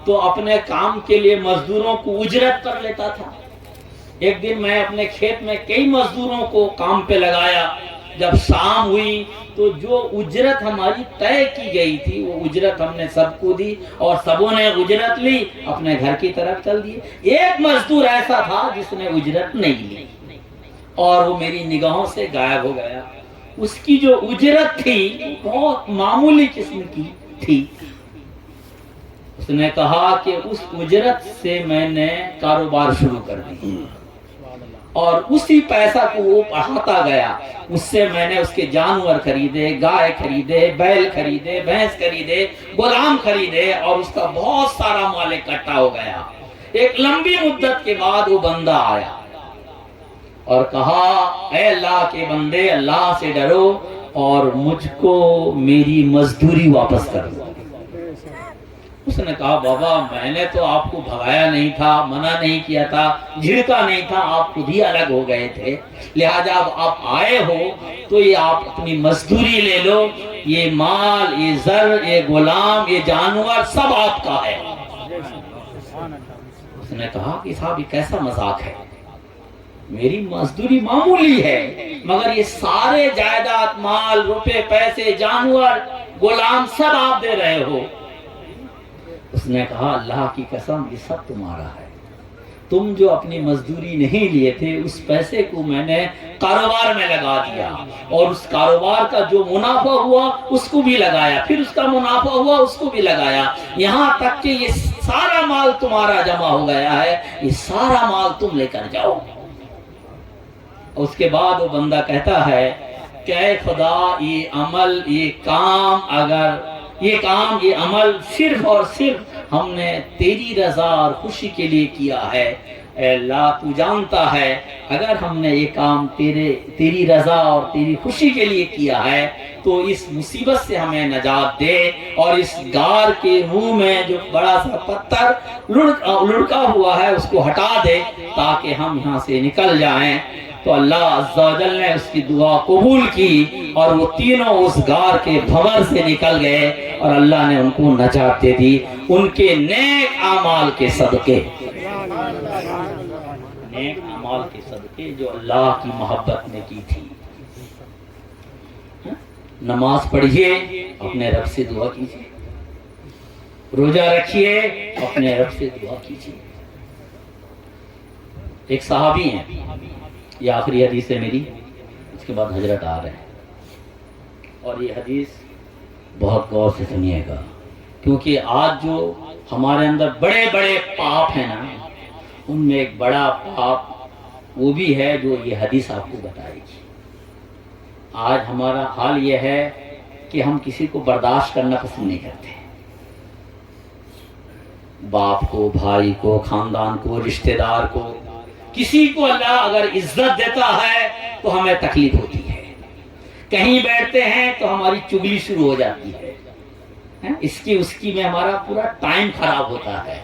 تو اپنے کام کے لیے مزدوروں کو اجرت پر لیتا تھا. ایک دن میں اپنے کھیت میں کئی مزدوروں کو کام پہ لگایا. جب شام ہوئی تو جو اجرت ہماری طے کی گئی تھی وہ اجرت ہم نے سب کو دی اور سبوں نے اجرت لی، اپنے گھر کی طرف چل دیے. ایک مزدور ایسا تھا جس نے اجرت نہیں لی اور وہ میری نگاہوں سے غائب ہو گیا. اس کی جو اجرت تھی بہت معمولی قسم کی تھی. اس نے کہا کہ اس اجرت سے میں نے کاروبار شروع کر دی اور اسی پیسہ کو وہ بڑھاتا گیا. اس سے میں نے اس کے جانور خریدے، گائے خریدے، بیل خریدے، بھینس خریدے، غلام خریدے اور اس کا بہت سارا مال اکٹھا ہو گیا. ایک لمبی مدت کے بعد وہ بندہ آیا اور کہا اے اللہ کے بندے اللہ سے ڈرو اور مجھ کو میری مزدوری واپس کر دو. اس نے کہا بابا میں نے تو آپ کو بھگایا نہیں تھا، منع نہیں کیا تھا، جھڑکا نہیں تھا، آپ خود ہی الگ ہو گئے تھے. لہذا اب آپ آئے ہو تو یہ آپ اپنی مزدوری لے لو. یہ مال، یہ زر، یہ غلام، یہ جانور سب آپ کا ہے. اس نے کہا کہ صاحب یہ کیسا مذاق ہے، میری مزدوری معمولی ہے مگر یہ سارے جائیداد، مال، روپے، پیسے، جانور، غلام سب آپ دے رہے ہو. اس نے کہا اللہ کی قسم یہ سب تمہارا ہے، تم جو اپنی مزدوری نہیں لیے تھے اس پیسے کو میں نے کاروبار میں لگا دیا، اور اس کاروبار کا جو منافع ہوا اس کو بھی لگایا، پھر اس کا منافع ہوا اس کو بھی لگایا، یہاں تک کہ یہ سارا مال تمہارا جمع ہو گیا ہے، یہ سارا مال تم لے کر جاؤ۔ اس کے بعد وہ بندہ کہتا ہے کہ اے خدا، یہ عمل، یہ کام، اگر یہ عمل صرف اور صرف ہم نے تیری رضا اور خوشی کے لیے کیا ہے، اے اللہ تو جانتا ہے اگر ہم نے یہ کام تیری رضا اور تیری خوشی کے لیے کیا ہے تو اس مصیبت سے ہمیں نجات دے، اور اس غار کے منہ میں جو بڑا سا پتھر لڑکا ہوا ہے اس کو ہٹا دے تاکہ ہم یہاں سے نکل جائیں۔ تو اللہ عز و جل نے اس کی دعا قبول کی، اور وہ تینوں اس غار کے بھنور سے نکل گئے، اور اللہ نے ان کو نجات دے دی ان کے نیک اعمال کے صدقے، نیک اعمال کے صدقے جو اللہ کی محبت نے کی تھی۔ نماز پڑھیے، اپنے رب سے دعا کیجیے، روزہ رکھیے، اپنے رب سے دعا کیجیے۔ ایک صحابی ہیں، یہ آخری حدیث ہے میری، اس کے بعد حضرت آ رہے ہیں، اور یہ حدیث بہت غور سے سنیے گا، کیونکہ آج جو ہمارے اندر بڑے بڑے پاپ ہیں نا، ان میں ایک بڑا پاپ وہ بھی ہے جو یہ حدیث آپ کو بتائے گی۔ آج ہمارا حال یہ ہے کہ ہم کسی کو برداشت کرنا پسند نہیں کرتے، باپ کو، بھائی کو، خاندان کو، رشتہ دار کو، کسی کو اللہ اگر عزت دیتا ہے تو ہمیں تکلیف ہوتی ہے، کہیں بیٹھتے ہیں تو ہماری چگلی شروع ہو جاتی ہے، اس کی میں ہمارا پورا ٹائم خراب ہوتا ہے۔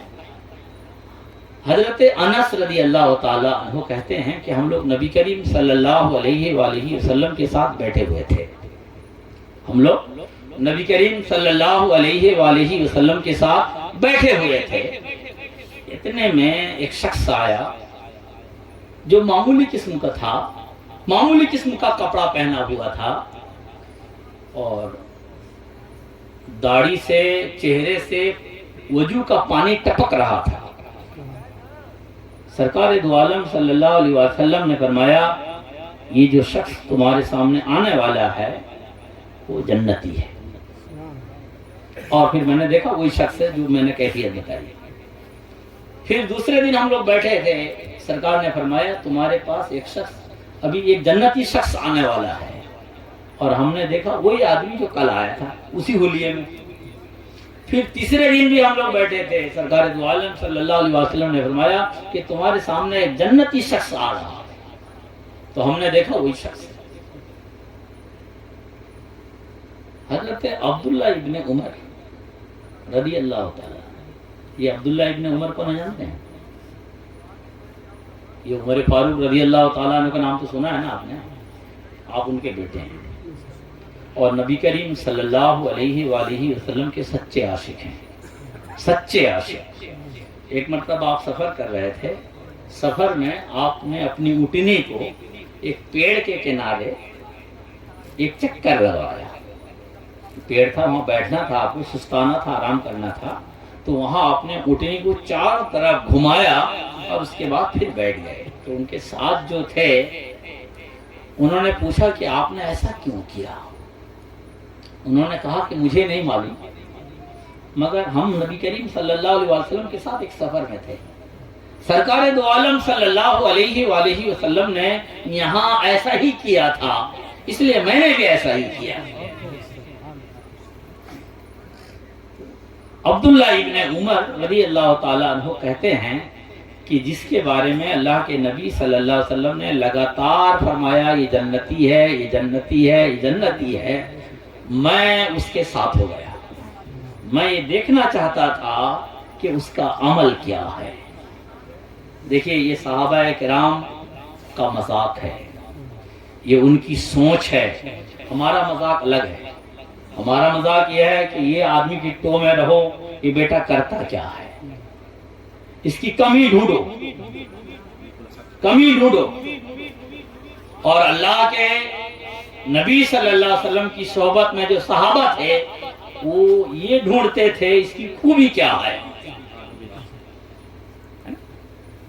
حضرت انس رضی اللہ تعالیٰ عنہ کہتے ہیں کہ ہم لوگ نبی کریم صلی اللہ علیہ وآلہ وسلم کے ساتھ بیٹھے ہوئے تھے، ہم لوگ نبی کریم صلی اللہ علیہ وآلہ وسلم کے ساتھ بیٹھے ہوئے تھے، اتنے میں ایک شخص آیا جو معمولی قسم کا تھا، معمولی قسم کا کپڑا پہنا ہوا تھا، اور داڑھی سے، چہرے سے وضو کا پانی ٹپک رہا تھا۔ سرکار دو عالم صلی اللہ علیہ وسلم نے فرمایا یہ جو شخص تمہارے سامنے آنے والا ہے وہ جنتی ہے، اور پھر میں نے دیکھا وہی شخص ہے جو میں نے کیفیت بتائی۔ پھر دوسرے دن ہم لوگ بیٹھے تھے، سرکار نے فرمایا تمہارے پاس ایک شخص، ابھی ایک جنتی شخص آنے والا ہے، اور ہم نے دیکھا وہی آدمی جو کل آیا تھا اسی ہولیے میں۔ پھر تیسرے دن بھی ہم لوگ بیٹھے تھے، سرکار دو عالم صلی اللہ علیہ وسلم نے فرمایا کہ تمہارے سامنے ایک جنتی شخص آ رہا ہے، تو ہم نے دیکھا وہی شخص۔ حضرت عبداللہ ابن عمر رضی اللہ تعالیٰ، یہ عبداللہ ابن عمر کو نہ جانتے ہیں؟ یہ عمر فاروق رضی اللہ تعالیٰ عنہ کا نام تو سنا ہے نا آپ نے، آپ ان کے بیٹے ہیں، اور نبی کریم صلی اللہ علیہ وآلہ وسلم کے سچے عاشق ہیں، سچے عاشق۔ ایک مرتبہ آپ سفر کر رہے تھے، سفر میں آپ نے اپنی اونٹنی کو ایک پیڑ کے کنارے ایک چکر لگوایا، پیڑ تھا وہاں بیٹھنا تھا، آپ کو سستانا تھا، آرام کرنا تھا، تو وہاں آپ نے اونٹنی کو چاروں طرف گھمایا اور اس کے بعد پھر بیٹھ گئے۔ تو ان کے ساتھ جو تھے انہوں نے پوچھا کہ آپ نے ایسا کیوں کیا؟ انہوں نے کہا کہ مجھے نہیں معلوم، مگر ہم نبی کریم صلی اللہ علیہ وسلم کے ساتھ ایک سفر میں تھے، سرکار دو عالم صلی اللہ علیہ وآلہ وسلم نے یہاں ایسا ہی کیا تھا، اس لیے میں نے بھی ایسا ہی کیا۔ عبداللہ ابن عمر رضی اللہ تعالیٰ عنہ کہتے ہیں کہ جس کے بارے میں اللہ کے نبی صلی اللہ علیہ وسلم نے لگاتار فرمایا یہ جنتی ہے، یہ جنتی ہے، یہ جنتی ہے، میں اس کے ساتھ ہو گیا، میں یہ دیکھنا چاہتا تھا کہ اس کا عمل کیا ہے۔ دیکھیے یہ صحابہ کرام کا مذاق ہے، یہ ان کی سوچ ہے، ہمارا مذاق الگ ہے۔ ہمارا مذاق یہ ہے کہ یہ آدمی کی ٹو میں رہو، یہ بیٹا کرتا کیا ہے، اس کی کمی ڈھونڈو، کمی ڈھونڈو۔ اور اللہ کے نبی صلی اللہ علیہ وسلم کی صحبت میں جو صحابہ تھے وہ یہ ڈھونڈتے تھے اس کی خوبی کیا ہے۔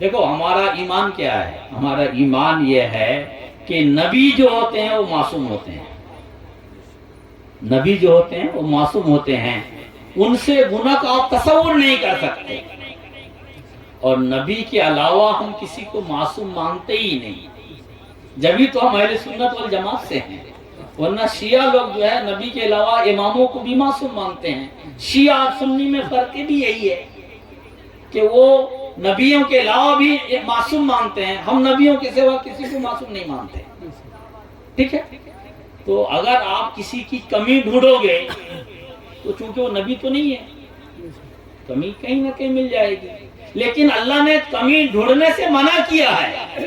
دیکھو ہمارا ایمان کیا ہے؟ ہمارا ایمان یہ ہے کہ نبی جو ہوتے ہیں وہ معصوم ہوتے ہیں، نبی جو ہوتے ہیں وہ معصوم ہوتے ہیں، ان سے گناہ کا آپ تصور نہیں کر سکتے، اور نبی کے علاوہ ہم کسی کو معصوم مانتے ہی نہیں، جبھی تو ہم اہل سنت والجماعت سے ہیں، ورنہ شیعہ لوگ جو ہے نبی کے علاوہ اماموں کو بھی معصوم مانتے ہیں۔ شیعہ سنی میں فرق بھی یہی ہے کہ وہ نبیوں کے علاوہ بھی معصوم مانتے ہیں، ہم نبیوں کے سوا کسی کو معصوم نہیں مانتے، ٹھیک ہے؟ تو اگر آپ کسی کی کمی ڈھونڈو گے تو چونکہ وہ نبی تو نہیں ہے، کمی کہیں نہ کہیں مل جائے گی، لیکن اللہ نے کمی ڈھونڈنے سے منع کیا ہے۔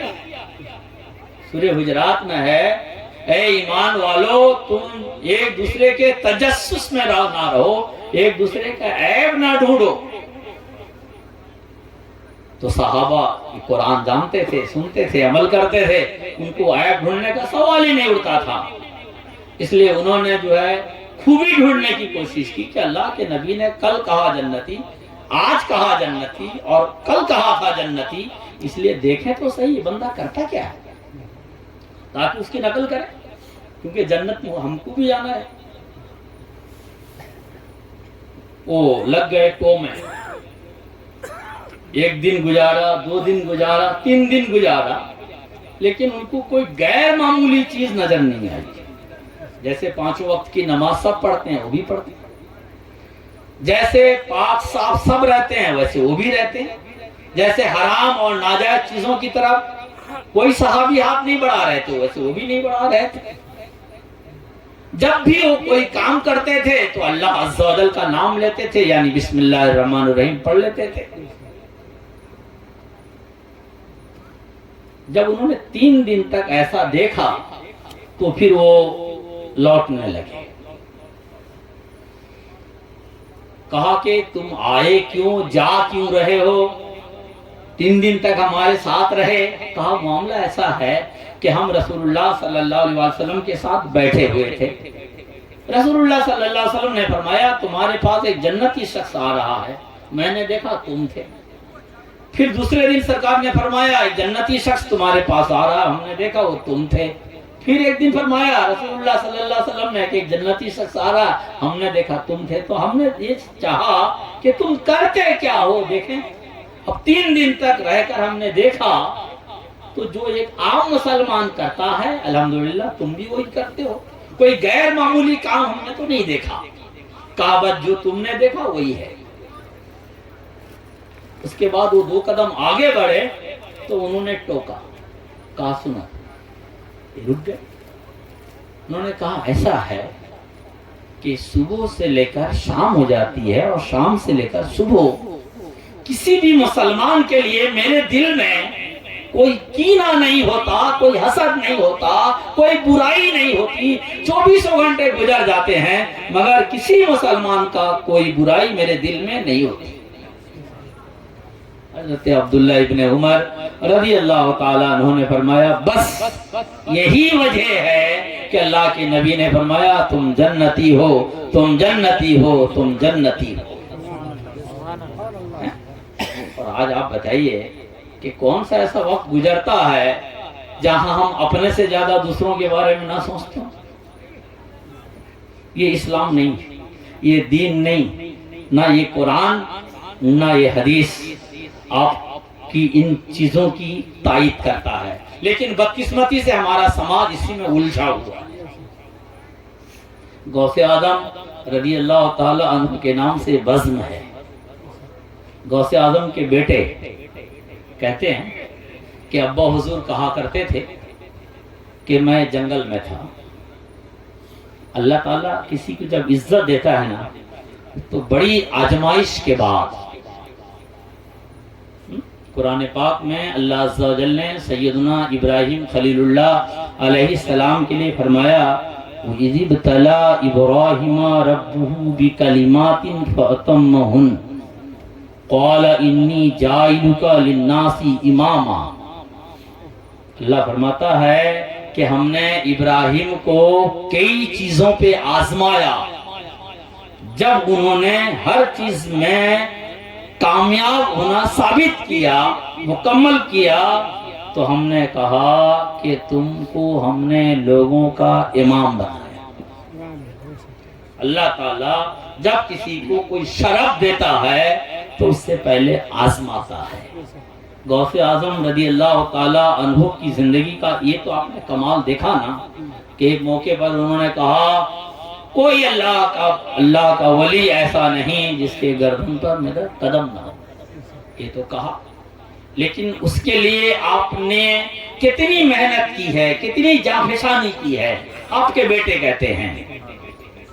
سورہ حجرات میں ہے، اے ایمان والو تم ایک دوسرے کے تجسس میں نہ رہو، ایک دوسرے کا عیب نہ ڈھونڈو۔ تو صحابہ قرآن جانتے تھے، سنتے تھے، عمل کرتے تھے، ان کو عیب ڈھونڈنے کا سوال ہی نہیں اٹھتا تھا، اس لیے انہوں نے جو ہے خوبی ڈھونڈنے کی کوشش کی کہ اللہ کے نبی نے کل کہا جنتی، آج کہا جنتی اور کل کہا تھا جنتی، اس لیے دیکھیں تو صحیح بندہ کرتا کیا ہے تاکہ اس کی نقل کرے، کیونکہ جنت میں ہم کو بھی جانا ہے۔ وہ لگ گئے ٹو میں، ایک دن گزارا، 2 دن گزارا، 3 دن گزارا، لیکن ان کو کوئی غیر معمولی چیز نظر نہیں آئی۔ جیسے 5 وقت کی نماز سب پڑھتے ہیں وہ بھی پڑھتے ہیں، جیسے پاک صاف سب رہتے ہیں ویسے وہ بھی رہتے ہیں، جیسے حرام اور ناجائز چیزوں کی طرف کوئی صحابی ہاتھ نہیں بڑھا رہے تھے ویسے وہ بھی نہیں بڑھا رہے تھے۔ جب بھی وہ کوئی کام کرتے تھے تو اللہ عز و جل کا نام لیتے تھے، یعنی بسم اللہ الرحمن الرحیم پڑھ لیتے تھے۔ جب انہوں نے 3 دن تک ایسا دیکھا تو پھر وہ لوٹنے لگے، کہا کہ تم آئے کیوں، جا کیوں رہے ہو، 3 دن تک ہمارے ساتھ رہے۔ کہا معاملہ ایسا ہے کہ ہم رسول اللہ صلی اللہ علیہ وسلم کے ساتھ بیٹھے ہوئے تھے، رسول اللہ صلی اللہ علیہ وسلم نے فرمایا تمہارے پاس ایک جنتی شخص آ رہا ہے، میں نے دیکھا تم تھے۔ پھر دوسرے دن سرکار نے فرمایا ایک جنتی شخص تمہارے پاس آ رہا ہے، ہم نے دیکھا وہ تم تھے۔ پھر ایک دن فرمایا رسول اللہ صلی اللہ علیہ وسلم نے کہ ایک جنتی شخص آ رہا ہے، ہم نے دیکھا تم تھے۔ تو ہم نے یہ چاہا کہ تم کرتے کیا ہو دیکھیں۔ اب 3 دن تک رہ کر ہم نے دیکھا تو جو ایک عام مسلمان کرتا ہے الحمدللہ تم بھی وہی کرتے ہو، کوئی غیر معمولی کام ہم نے تو نہیں دیکھا، کعبۃ جو تم نے دیکھا وہی ہے۔ اس کے بعد وہ 2 قدم آگے بڑھے تو انہوں نے ٹوکا، کہا سنا، رک گئے۔ انہوں نے کہا ایسا ہے کہ صبح سے لے کر شام ہو جاتی ہے اور شام سے لے کر صبح، کسی بھی مسلمان کے لیے میرے دل میں کوئی کینہ نہیں ہوتا، کوئی حسد نہیں ہوتا، کوئی برائی نہیں ہوتی، 24 گھنٹے گزر جاتے ہیں مگر کسی مسلمان کا کوئی برائی میرے دل میں نہیں ہوتی۔ حضرت عبداللہ ابن عمر رضی اللہ تعالیٰ عنہ نے فرمایا بس یہی وجہ ہے کہ اللہ کے نبی نے فرمایا تم جنتی ہو، تم جنتی ہو، تم جنتی ہو۔ اور آج آپ بتائیے کہ کون سا ایسا وقت گزرتا ہے جہاں ہم اپنے سے زیادہ دوسروں کے بارے میں نہ سوچتے ہوں۔ یہ اسلام نہیں، یہ دین نہیں، نہ یہ قرآن نہ یہ حدیث آپ کی ان چیزوں کی تائید کرتا ہے، لیکن بدقسمتی سے ہمارا سماج اسی میں الجھا ہوا ہے۔ غوث اعظم رضی اللہ تعالی عنہ کے نام سے بزم ہے۔ غوث اعظم کے بیٹے کہتے ہیں کہ ابا حضور کہا کرتے تھے کہ میں جنگل میں تھا، اللہ تعالیٰ کسی کو جب عزت دیتا ہے نا تو بڑی آزمائش کے بعد، قرآن پاک میں اللہ عز و جل نے سیدنا ابراہیم خلیل اللہ علیہ السلام کے لیے فرمایا وَإِذِ ابْتَلَىٰ إِبْرَاهِيمَ رَبُّهُ بِكَلِمَاتٍ فَأَتَمَّهُنَّ قَالَ إِنِّي جَاعِلُكَ لِلنَّاسِ إِمَامًا۔ اللہ فرماتا ہے کہ ہم نے ابراہیم کو کئی چیزوں پہ آزمایا، جب انہوں نے ہر چیز میں کامیاب ہونا ثابت کیا، مکمل کیا، تو ہم نے کہا کہ تم کو ہم نے لوگوں کا امام بنایا۔ اللہ تعالیٰ جب کسی کو کوئی شرف دیتا ہے تو اس سے پہلے آزماتا ہے۔ غوث اعظم رضی اللہ تعالیٰ عنہ کی زندگی کا یہ تو آپ نے کمال دیکھا نا کہ ایک موقع پر انہوں نے کہا کوئی اللہ کا ولی ایسا نہیں جس کے گردن پر میرا قدم نہ ہو، یہ تو کہا، لیکن اس کے لیے آپ نے کتنی محنت کی ہے، کتنی جانفشانی کی ہے۔ آپ کے بیٹے کہتے ہیں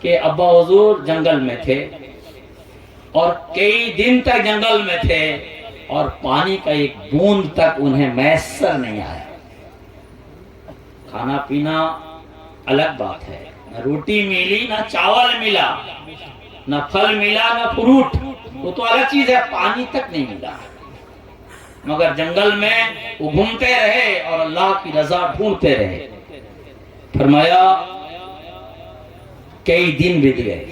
کہ ابا حضور جنگل میں تھے اور کئی دن تک جنگل میں تھے اور پانی کا ایک بوند تک انہیں میسر نہیں آیا۔ کھانا پینا الگ بات ہے، نہ روٹی ملی، نہ چاول ملا، نہ پھل ملا، نہ فروٹ، وہ تو الگ چیز ہے، پانی تک نہیں ملا۔ مگر جنگل میں وہ گھومتے رہے اور اللہ کی رضا ڈھونڈتے رہے۔ فرمایا کئی دن بیت گئے،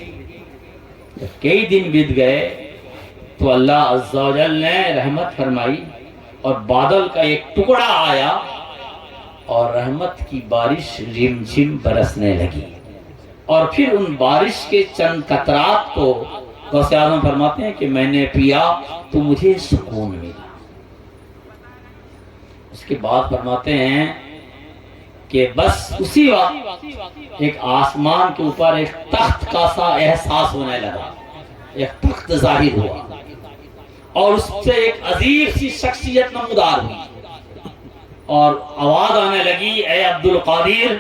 جب کئی دن بیت گئے تو اللہ عز و جل نے رحمت فرمائی اور بادل کا ایک ٹکڑا آیا اور رحمت کی بارش رم جھم برسنے لگی، اور پھر ان بارش کے چند قطرات کو غوث اعظم فرماتے ہیں کہ میں نے پیا تو مجھے سکون ملا۔ اس کے بعد فرماتے ہیں کہ بس اسی وقت ایک آسمان کے اوپر ایک تخت کا سا احساس ہونے لگا، ایک تخت ظاہر ہوا اور اس سے ایک عظیم سی شخصیت نمودار ہوئی اور آواز آنے لگی، اے عبد القادر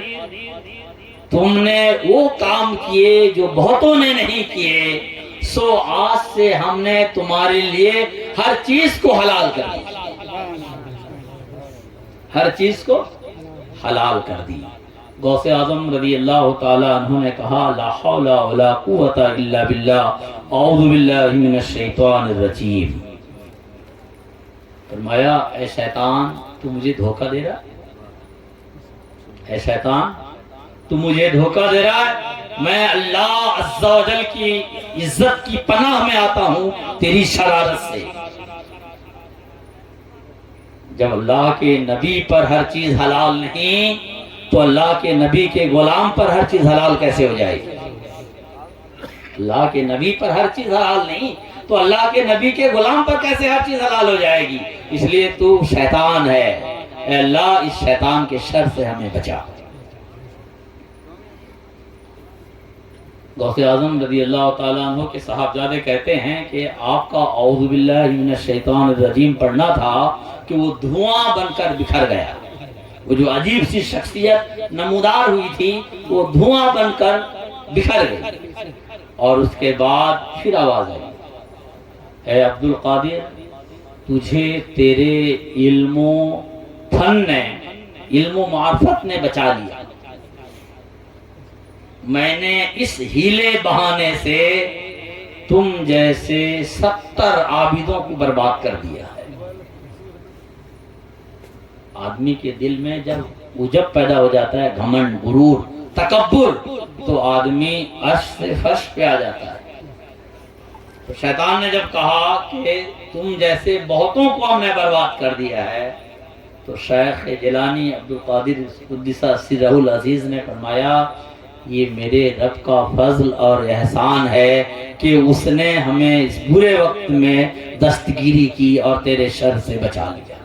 تم نے وہ کام کیے جو بہتوں نے نہیں کیے، سو آج سے ہم نے تمہارے لیے ہر چیز کو حلال کر دی، ہر چیز کو حلال کر دی۔ غوث اعظم رضی اللہ تعالی عنہ نے کہا لا حول ولا قوت الا باللہ، اعوذ باللہ من الشیطان الرجیم۔ فرمایا اے شیطان تو مجھے دھوکہ دے رہا، اے شیطان تو مجھے دھوکہ دے رہا ہے، میں اللہ عز و جل کی عزت کی پناہ میں آتا ہوں تیری شرارت سے۔ جب اللہ کے نبی پر ہر چیز حلال نہیں تو اللہ کے نبی کے غلام پر ہر چیز حلال کیسے ہو جائے گی؟ اللہ کے نبی پر ہر چیز حلال نہیں تو اللہ کے نبی کے غلام پر کیسے ہر چیز حلال ہو جائے گی؟ اس لیے تو شیطان ہے، اے اللہ اس شیطان کے شر سے ہمیں بچا۔ غوث اعظم رضی اللہ تعالیٰ عنہ کے صاحبزادے کہتے ہیں کہ آپ کا اعوذ باللہ من الشیطان الرجیم پڑھنا تھا کہ وہ دھواں بن کر بکھر گیا، وہ جو عجیب سی شخصیت نمودار ہوئی تھی وہ دھواں بن کر بکھر گئی، اور اس کے بعد پھر آواز آئی، اے عبد القادر تجھے تیرے علم و فن نے، علم و معرفت نے بچا لیا، میں نے اس ہیلے بہانے سے تم جیسے 70 عابدوں کو برباد کر دیا ہے۔ آدمی کے دل میں جب عجب پیدا ہو جاتا ہے، گھمنڈ، غرور، تکبر، تو آدمی عرش سے فرش پہ آ جاتا ہے۔ تو شیطان نے جب کہا کہ تم جیسے بہتوں کو ہم نے برباد کر دیا ہے، تو شیخ جیلانی عبد القادر قدس سرہ العزیز نے فرمایا یہ میرے رب کا فضل اور احسان ہے کہ اس نے ہمیں اس برے وقت میں دستگیری کی اور تیرے شر سے بچا لیا۔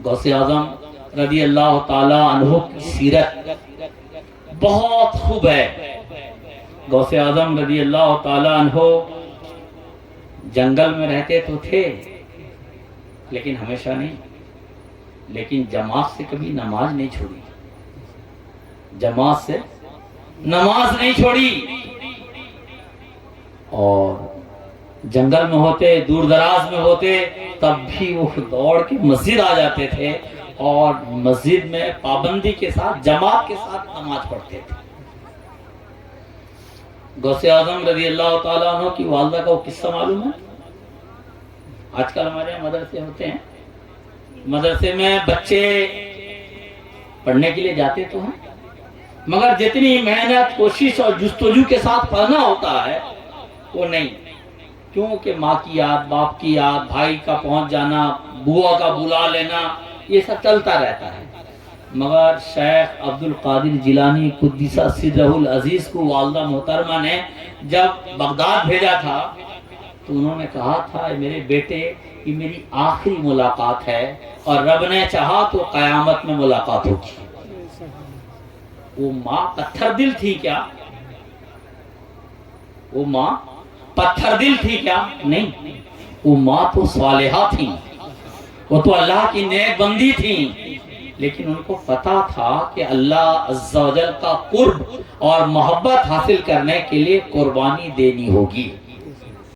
غوث اعظم رضی اللہ تعالی عنہ کی سیرت بہت خوب ہے۔ غوث اعظم رضی اللہ تعالی عنہ جنگل میں رہتے تو تھے لیکن ہمیشہ نہیں، لیکن جماعت سے کبھی نماز نہیں چھوڑی، جماعت سے نماز نہیں چھوڑی، اور جنگل میں ہوتے، دور دراز میں ہوتے، تب بھی وہ دوڑ کے مسجد آ جاتے تھے اور مسجد میں پابندی کے ساتھ جماعت کے ساتھ نماز پڑھتے تھے۔ غوث اعظم رضی اللہ تعالیٰ عنہ کی والدہ کا وہ قصہ معلوم ہے؟ آج کل ہمارے یہاں مدرسے ہوتے ہیں، مدرسے میں بچے پڑھنے کے لیے جاتے تو ہیں مگر جتنی محنت، کوشش اور جستجو کے ساتھ پڑھنا ہوتا ہے وہ نہیں۔ کیونکہ ماں کی یاد، باپ کی یاد، بھائی کا پہنچ جانا، بوا کا بلا لینا، یہ سب چلتا رہتا ہے۔ مگر شیخ عبد القادر جیلانی قدس سرہ العزیز کو والدہ محترمہ نے جب بغداد بھیجا تھا تو انہوں نے کہا تھا، اے میرے بیٹے، یہ میری آخری ملاقات ہے، اور رب نے چاہا تو قیامت میں ملاقات ہوگی۔ وہ ماں پتھر دل تھی کیا؟ وہ ماں پتھر دل تھی کیا؟ نہیں، وہ ماں تو صالحہ تھی، وہ تو اللہ کی نیک بندی تھی، لیکن ان کو پتا تھا کہ اللہ عز و جل کا قرب اور محبت حاصل کرنے کے لیے قربانی دینی ہوگی۔